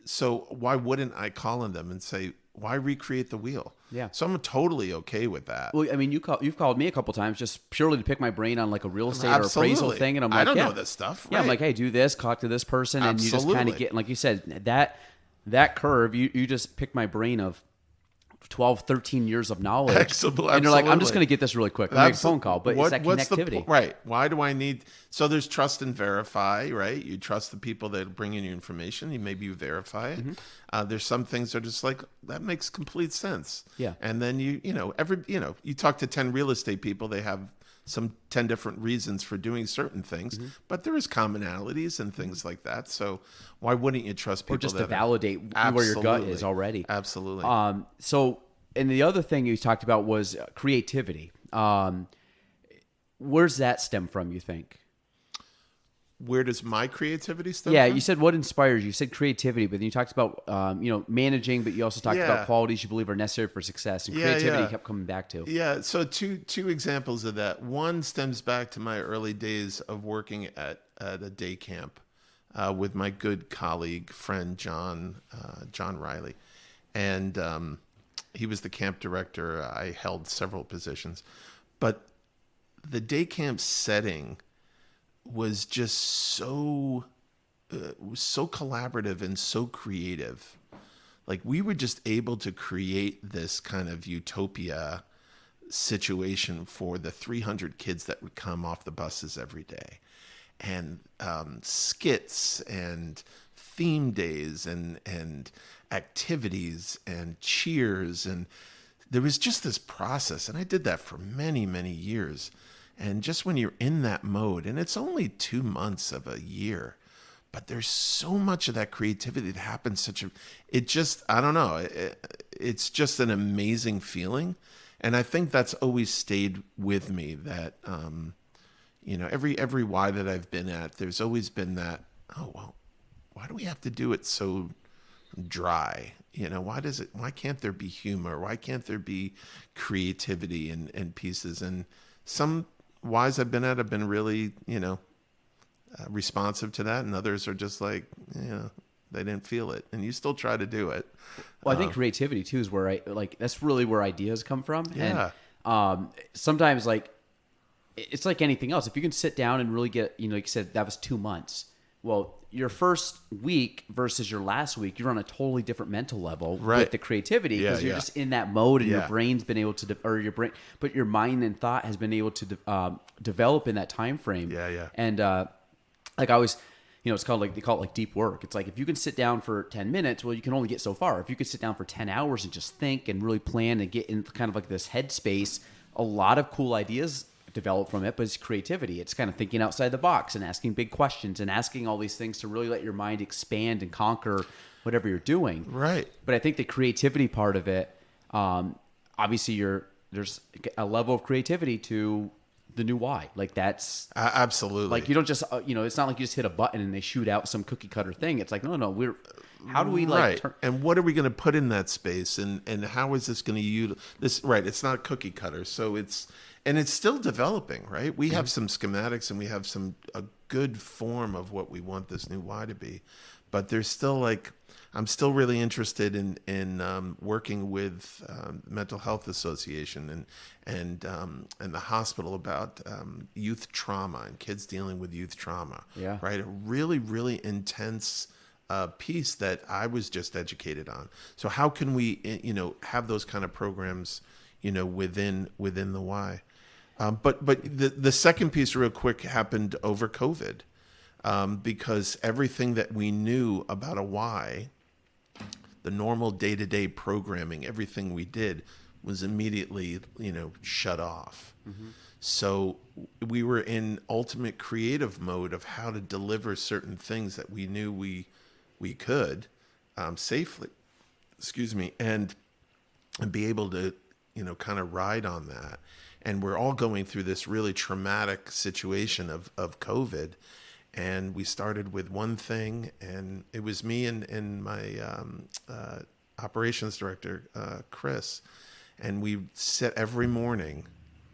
So why wouldn't I call on them and say, why recreate the wheel? Yeah. So I'm totally okay with that. Well, I mean, you've called me a couple times just purely to pick my brain on like a real estate or appraisal Absolutely. thing, and I'm like, I don't yeah. know this stuff. Yeah, I'm right. like, hey, do this, talk to this person, and you just kind Absolutely. of get, like you said, that curve. You just pick my brain of 12, 13 years of knowledge, Absolutely. and you're like, I'm just going to get this really quick. I'll make a phone call, but it's that what's connectivity. Right. Why do I need? So there's trust and verify, right? You trust the people that bring in your information. Maybe you verify it. Mm-hmm. There's some things that are just like, that makes complete sense. Yeah. And then you talk to 10 real estate people, they have some 10 different reasons for doing certain things, Mm-hmm. but there is commonalities and things like that. So why wouldn't you trust people Or just that to validate where your gut is Absolutely. already. Absolutely. So, and the other thing you talked about was creativity. Where's that stem from, you think? Where does my creativity stem Yeah, from? you said what inspires you. You said creativity, but then you talked about managing, but you also talked Yeah. about qualities you believe are necessary for success, and Yeah, creativity yeah. kept coming back to. Yeah, so two examples of that. One stems back to my early days of working at a day camp with my good colleague, friend John Riley. And he was the camp director. I held several positions. But the day camp setting was just so collaborative and so creative. Like we were just able to create this kind of utopia situation for the 300 kids that would come off the buses every day, and skits and theme days and activities and cheers, and there was just this process, and I did that for many years. And just when you're in that mode, and it's only 2 months of a year, but there's so much of that creativity that happens. I don't know. It's just an amazing feeling. And I think that's always stayed with me that, every Y that I've been at, there's always been that, oh, well, why do we have to do it so dry? Why can't there be humor? Why can't there be creativity and pieces? And some Ys I've been at have been really, responsive to that, and others are just like, they didn't feel it, and you still try to do it. Well, I think creativity too is where that's really where ideas come from. Yeah. And sometimes it's like anything else. If you can sit down and really get, like you said, that was 2 months. Well, your first week versus your last week, you're on a totally different mental level with the creativity because you're just in that mode, and your brain's been able to, but your mind and thought has been able to develop in that time frame. Yeah. And like I always, it's called they call it deep work. It's like if you can sit down for 10 minutes, well, you can only get so far. If you could sit down for 10 hours and just think and really plan and get in kind of like this headspace, a lot of cool ideas develop from it, but it's creativity. It's kind of thinking outside the box and asking big questions and asking all these things to really let your mind expand and conquer whatever you're doing. Right. But I think the creativity part of it, obviously there's a level of creativity to the new Y. Like that's absolutely, like you don't just, it's not like you just hit a button and they shoot out some cookie cutter thing. It's like, no, how do we and what are we going to put in that space, and how is this going to use this? Right. It's not cookie cutter. So it's still developing, right? We have some schematics and we have a good form of what we want this new Y to be, but there's still I'm still really interested in working with Mental Health Association and the hospital about youth trauma and kids dealing with youth trauma. Yeah. Right. A really, really intense piece that I was just educated on. So how can we, have those kind of programs, within the Y? But the second piece, real quick, happened over COVID, because everything that we knew about a Y, the normal day-to-day programming, everything we did was immediately, shut off. Mm-hmm. So we were in ultimate creative mode of how to deliver certain things that we knew we could safely, and be able to, kind of ride on that. And we're all going through this really traumatic situation of COVID. And we started with one thing, and it was me and my operations director, Chris. And we sit every morning,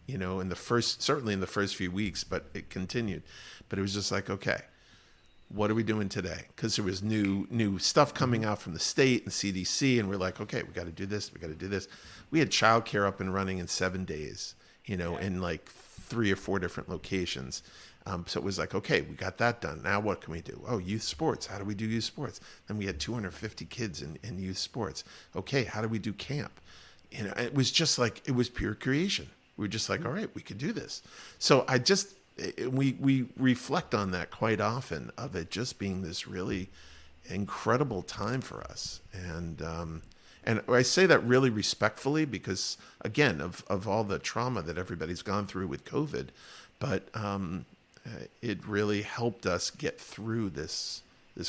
certainly in the first few weeks, but it continued. But it was just like, okay, what are we doing today? Because there was new stuff coming out from the state and CDC, and we're like, okay, we got to do this, we got to do this. We had childcare up and running in 7 days, in like 3 or 4 different locations. So it was like, okay, we got that done. Now what can we do? Oh, youth sports. How do we do youth sports? Then we had 250 kids in youth sports. Okay, how do we do camp? It was just like, it was pure creation. We were just like, all right, we could do this. So we reflect on that quite often, of it just being this really incredible time for us. And I say that really respectfully because, again, of all the trauma that everybody's gone through with COVID, but it really helped us get through this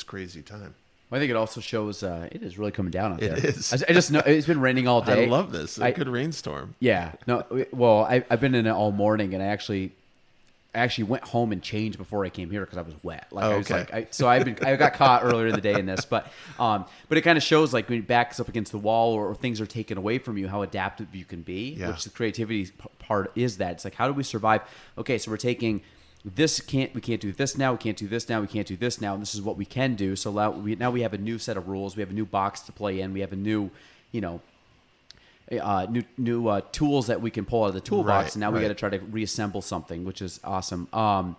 crazy time. Well, I think it also shows it is really coming down out there. It is. I just know it's been raining all day. I love this. A good rainstorm. Yeah. No. Well, I've been in it all morning, and I actually went home and changed before I came here because I was wet. I was I got caught earlier in the day in this, but it kind of shows like when it backs up against the wall or things are taken away from you, how adaptive you can be. Yeah. Which the creativity part is that it's like, how do we survive? Okay, so we're taking this, we can't do this now, we can't do this now, we can't do this now, and this is what we can do. So now we have a new set of rules, we have a new box to play in, we have a new, new tools that we can pull out of the toolbox, and now we got to try to reassemble something, which is awesome. I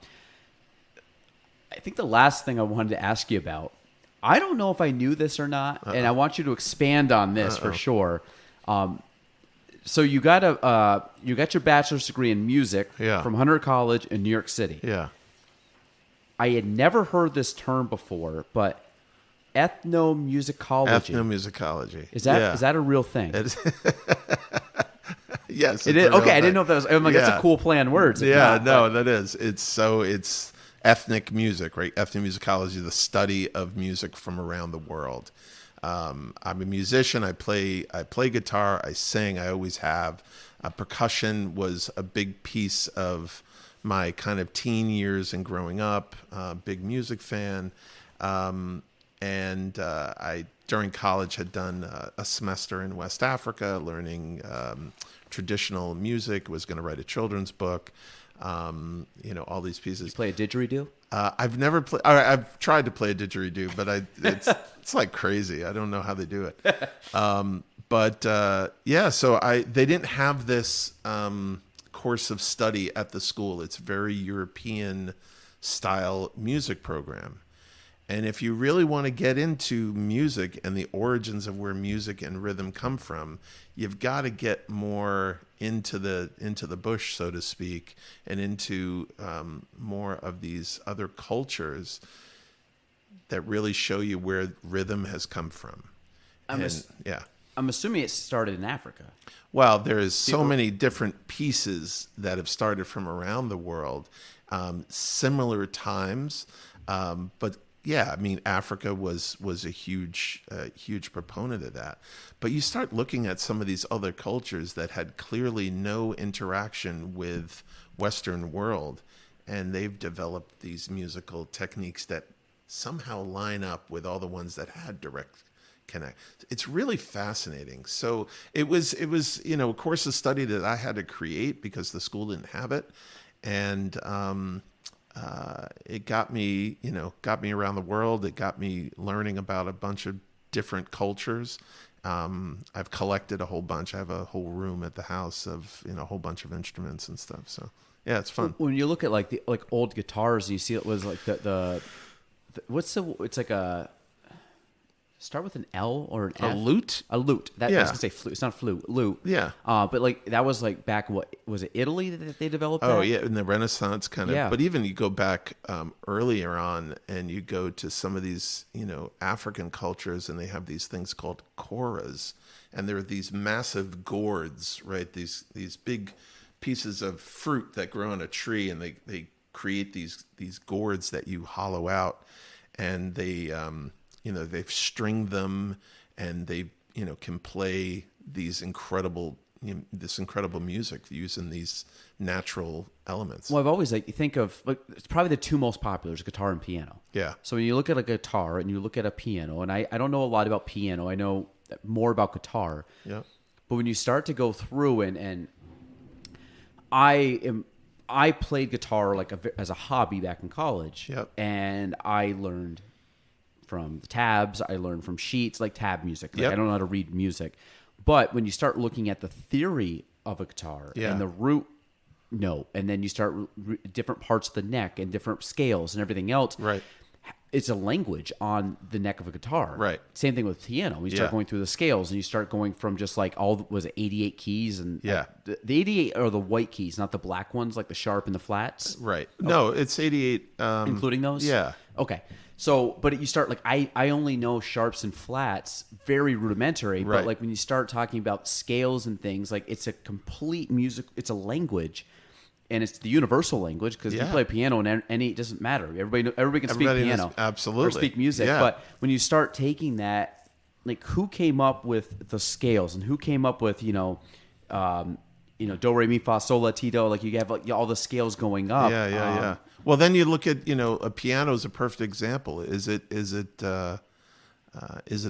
think the last thing I wanted to ask you about, I don't know if I knew this or not, and I want you to expand on this for sure. So you got your bachelor's degree in music from Hunter College in New York City. Yeah. I had never heard this term before, but ethnomusicology. Ethnomusicology. Is that a real thing? It is. Yes. It is. Okay, I didn't know if that was. I'm like, that's a cool play on words. That is. It's ethnic music, right? Ethnomusicology, the study of music from around the world. I'm a musician. I play guitar. I sing. I always have. Percussion was a big piece of my kind of teen years and growing up. Big music fan. And I, during college, had done a semester in West Africa learning traditional music, was going to write a children's book. all these pieces. You play a didgeridoo? I've never played. I've tried to play a didgeridoo, but it's like crazy. I don't know how they do it. So they didn't have this course of study at the school. It's very European style music program. And if you really want to get into music and the origins of where music and rhythm come from, you've got to get more into the bush, so to speak, and into more of these other cultures that really show you where rhythm has come from. I'm assuming it started in Africa. Well, there is so many different pieces that have started from around the world, similar times, but yeah, I mean, Africa was a huge proponent of that. But you start looking at some of these other cultures that had clearly no interaction with Western world, and they've developed these musical techniques that somehow line up with all the ones that had direct connect. It's really fascinating. So it was a course of study that I had to create because the school didn't have it, and it got me around the world. It got me learning about a bunch of different cultures. I've collected a whole bunch. I have a whole room at the house of a whole bunch of instruments and stuff. So yeah, it's fun. When you look at like old guitars, you see it was like it's like a start with an L or an F? A lute? A lute. I was gonna say flute. It's not flute. Lute. Yeah. But like that was like back. What was it? Italy that they developed? Oh that? yeah, in the Renaissance kind of. Yeah. But even you go back earlier on, and you go to some of these African cultures, and they have these things called koras, and there are these massive gourds, right? These big pieces of fruit that grow on a tree, and they create these gourds that you hollow out, and they they've stringed them, and they can play these this incredible music using these natural elements. Well, I've always you think of it's probably the two most popular is guitar and piano. Yeah. So when you look at a guitar and you look at a piano, and I don't know a lot about piano. I know more about guitar. Yeah. But when you start to go through and I played guitar as a hobby back in college. Yep. And I learned from the tabs. I learned from sheets, like tab music. Yep. I don't know how to read music. But when you start looking at the theory of a guitar and the root note, and then you start different parts of the neck and different scales and everything else, Right. It's a language on the neck of a guitar. Right. Same thing with piano. When you start going through the scales and you start going from just like was it 88 keys and the 88 are the white keys, not the black ones like the sharp and the flats. Right. No, it's 88. Including those? Yeah. Okay. So, but you start I only know sharps and flats, very rudimentary. Right. But like when you start talking about scales and things, like it's a complete music. It's a language, and it's the universal language because you play piano and it doesn't matter. Everybody can speak piano, absolutely, or speak music. Yeah. But when you start taking that, like who came up with the scales and who came up with do re mi fa sol la ti do, like you have all the scales going up. Yeah. Well, then you look at a piano is a perfect example. Is it a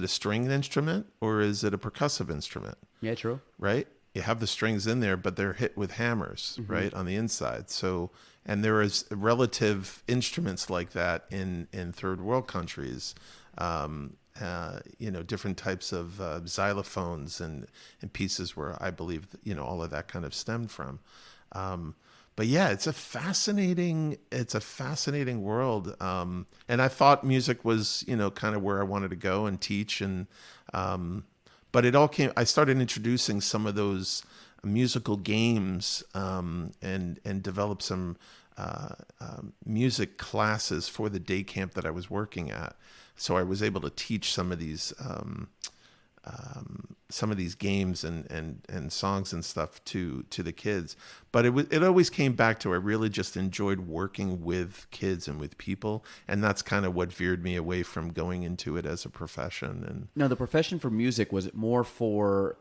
stringed instrument or is it a percussive instrument? Yeah, true. Right. You have the strings in there, but they're hit with hammers, right, on the inside. So, and there is relative instruments like that in third world countries. Different types of xylophones and pieces where I believe all of that kind of stemmed from. But yeah, it's a fascinating world. And I thought music was kind of where I wanted to go and teach, and but it all came. I started introducing some of those musical games and developed some music classes for the day camp that I was working at. So I was able to teach some of these games and songs and stuff to the kids. But it always came back to I really just enjoyed working with kids and with people, and that's kind of what veered me away from going into it as a profession. And now, the profession for music, was it more for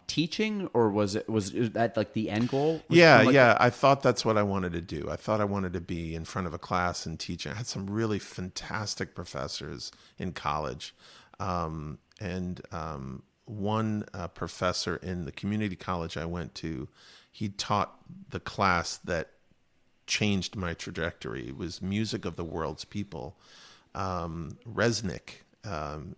teaching, or was that like the end goal? I thought that's what I wanted to do. I thought I wanted to be in front of a class and teaching. I had some really fantastic professors in college. One professor in the community college I went to, he taught the class that changed my trajectory. It was Music of the World's People. Resnick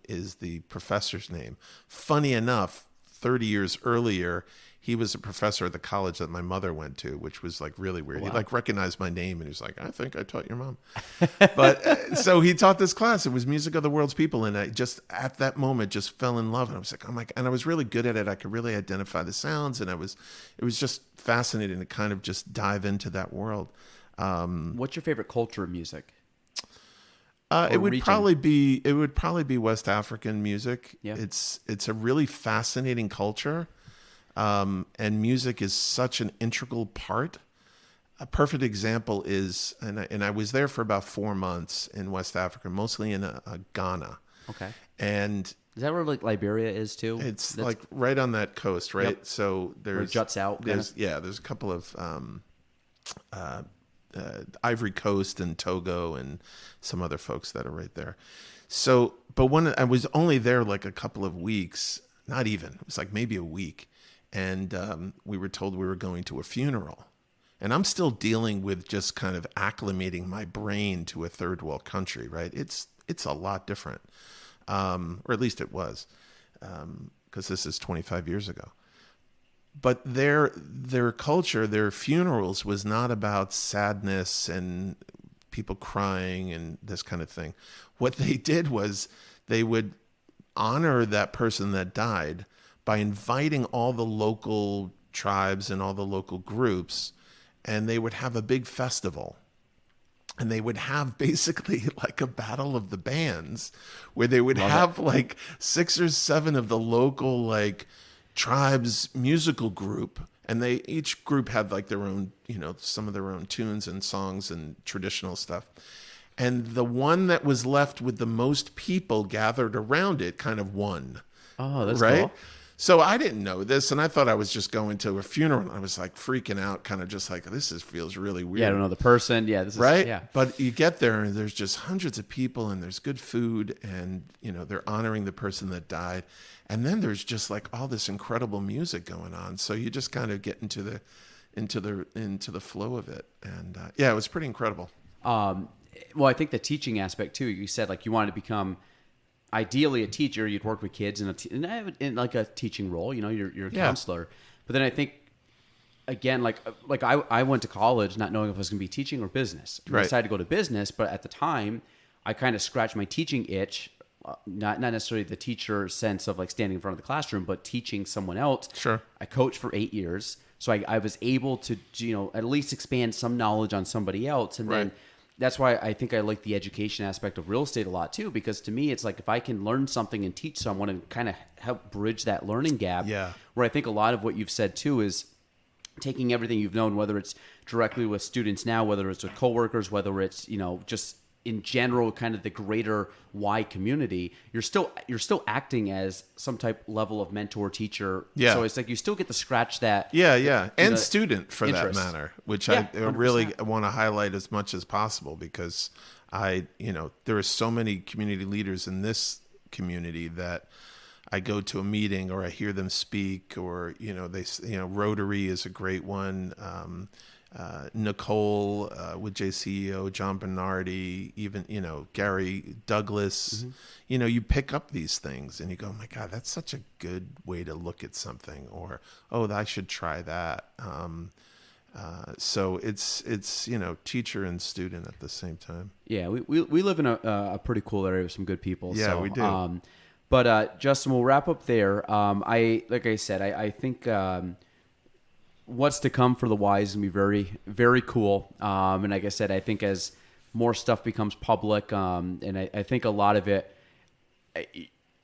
is the professor's name. Funny enough, 30 years earlier, he was a professor at the college that my mother went to, which was like really weird. Wow. He like recognized my name and he was like, I think I taught your mom. But so he taught this class. It was Music of the World's People. And I just, at that moment, just fell in love. And I was like, oh my God. And I was really good at it. I could really identify the sounds. And it was just fascinating to kind of just dive into that world. What's your favorite culture of music? It would region? probably be West African music. Yeah. It's a really fascinating culture. And music is such an integral part. A perfect example is, and I was there for about 4 months in West Africa, mostly in Ghana. Okay. And Is that where like Liberia is too? it's like right on that coast, right? Yep. So Where it juts out. There's a couple of Ivory Coast and Togo and some other folks that are right there. So, but when I was only there like a couple of weeks, not even, it was like maybe a week. And we were told we were going to a funeral. And I'm still dealing with just kind of acclimating my brain to a third world country, right? It's a lot different, or at least it was, because this is 25 years ago. But their culture, their funerals was not about sadness and people crying and this kind of thing. What they did was they would honor that person that died by inviting all the local tribes and all the local groups, and they would have a big festival. And they would have basically like a battle of the bands where they would have like 6 or 7 of the local like tribes musical group. And each group had like their own, some of their own tunes and songs and traditional stuff. And the one that was left with the most people gathered around it kind of won. Oh, that's right. cool. So I didn't know this, and I thought I was just going to a funeral. And I was like freaking out, kind of just like, feels really weird. Yeah, I don't know the person. Yeah, this is right. Yeah, But you get there, and there's just hundreds of people, and there's good food, and they're honoring the person that died, and then there's just like all this incredible music going on. So you just kind of get into the flow of it, and it was pretty incredible. well, I think the teaching aspect too. You said like you wanted to become ideally a teacher. You'd work with kids in like a teaching role. You're a counselor. But then I think again, like I went to college not knowing if I was going to be teaching or business. I decided to go to business, but at the time I kind of scratched my teaching itch. Not necessarily the teacher sense of like standing in front of the classroom, but teaching someone else. Sure. I coached for 8 years, so I was able to at least expand some knowledge on somebody else, and then. That's why I think I like the education aspect of real estate a lot too, because to me, it's like if I can learn something and teach someone and kind of help bridge that learning gap, where I think a lot of what you've said too is taking everything you've known, whether it's directly with students now, whether it's with coworkers, whether it's, just in general, kind of the greater Y community, you're still acting as some type level of mentor teacher. Yeah. So it's like you still get to scratch that. Yeah. And student for interest. that matter, which Yeah, I really want to highlight as much as possible because there are so many community leaders in this community that I go to a meeting or I hear them speak or, Rotary is a great one. Nicole with JCEO, John Bernardi, even, Gary Douglas, you pick up these things and you go, oh my God, that's such a good way to look at something, or, oh, I should try that. So it's teacher and student at the same time. Yeah, we live in a pretty cool area with some good people. Yeah, so, we do. But Justin, we'll wrap up there. I think what's to come for the Y is going to be very, very cool. And like I said, I think as more stuff becomes public, and I think a lot of it,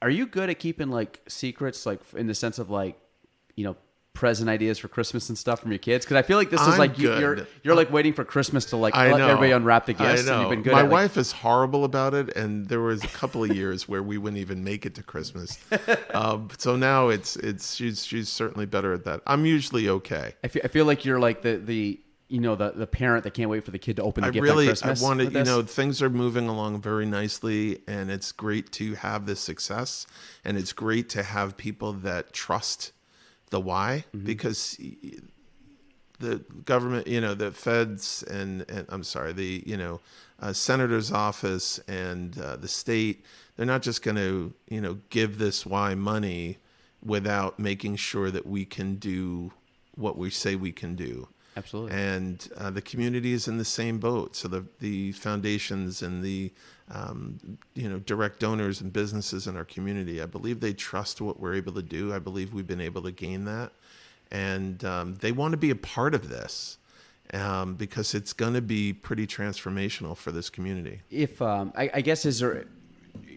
are you good at keeping like secrets, like in the sense of like, present ideas for Christmas and stuff from your kids? Because I feel like this is like you're like waiting for Christmas to like let everybody unwrap the gifts. And you've been good. My at, wife is horrible about it, and there was a couple of years where we wouldn't even make it to Christmas. So now she's certainly better at that. I'm usually okay. I feel like you're like the parent that can't wait for the kid to open the gift on Christmas. I wanted, things are moving along very nicely, and it's great to have this success, and it's great to have people that trust the why, because the government, the feds and I'm sorry, the senator's office and the state, they're not just going to give this Y money without making sure that we can do what we say we can do. Absolutely. And the community is in the same boat. So the foundations and the direct donors and businesses in our community, I believe they trust what we're able to do. I believe we've been able to gain that. And they want to be a part of this because it's going to be pretty transformational for this community. If I guess, is there,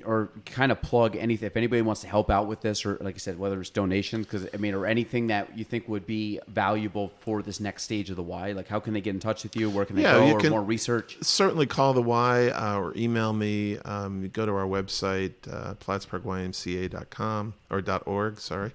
or kind of plug anything, if anybody wants to help out with this, or like I said, whether it's donations, or anything that you think would be valuable for this next stage of the Y, like how can they get in touch with you? Where can they go, or more research? Certainly call the Y or email me. You go to our website, PlattsburghYMCA.com or .org. Sorry,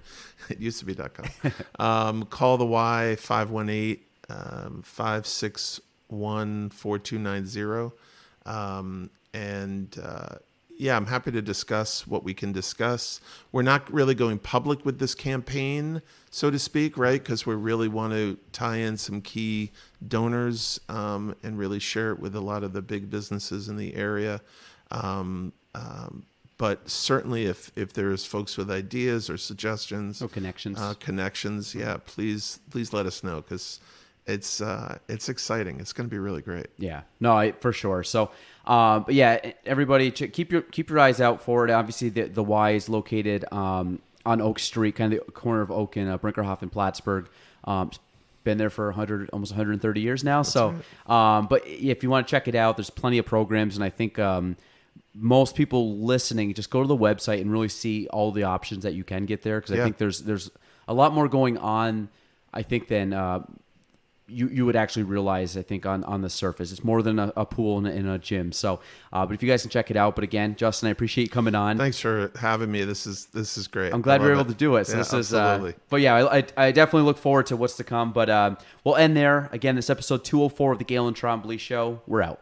it used to be .com. Call the Y 518-561-4290. Yeah, I'm happy to discuss what we can discuss. We're not really going public with this campaign, so to speak, right? Because we really want to tie in some key donors and really share it with a lot of the big businesses in the area. But certainly if there's folks with ideas or suggestions, connections, yeah, please let us know, because it's exciting. It's going to be really great. Yeah, no, for sure. So, but yeah, everybody, keep your eyes out for it. Obviously, the Y is located on Oak Street, kind of the corner of Oak and Brinkerhoff and Plattsburgh. Been there for almost 130 years now. That's so, right. But if you want to check it out, there's plenty of programs, and I think most people listening, just go to the website and really see all the options that you can get there, because I think there's a lot more going on, I think, than you would actually realize, I think, on the surface. It's more than a pool and a gym. So, but if you guys can check it out. But again, Justin, I appreciate you coming on. Thanks for having me. This is great. I'm glad we were able to do it. So this absolutely. Is, but yeah, I definitely look forward to what's to come. But we'll end there. Again, this episode 204 of the Galen Trombley Show. We're out.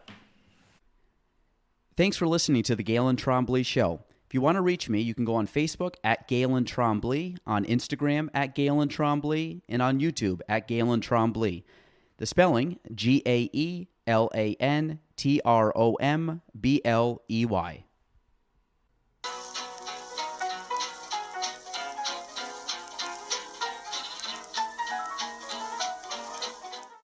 Thanks for listening to the Galen Trombley Show. If you want to reach me, you can go on Facebook at Galen Trombley, on Instagram at Galen Trombley, and on YouTube at Galen Trombley. The spelling, GaelanTrombley.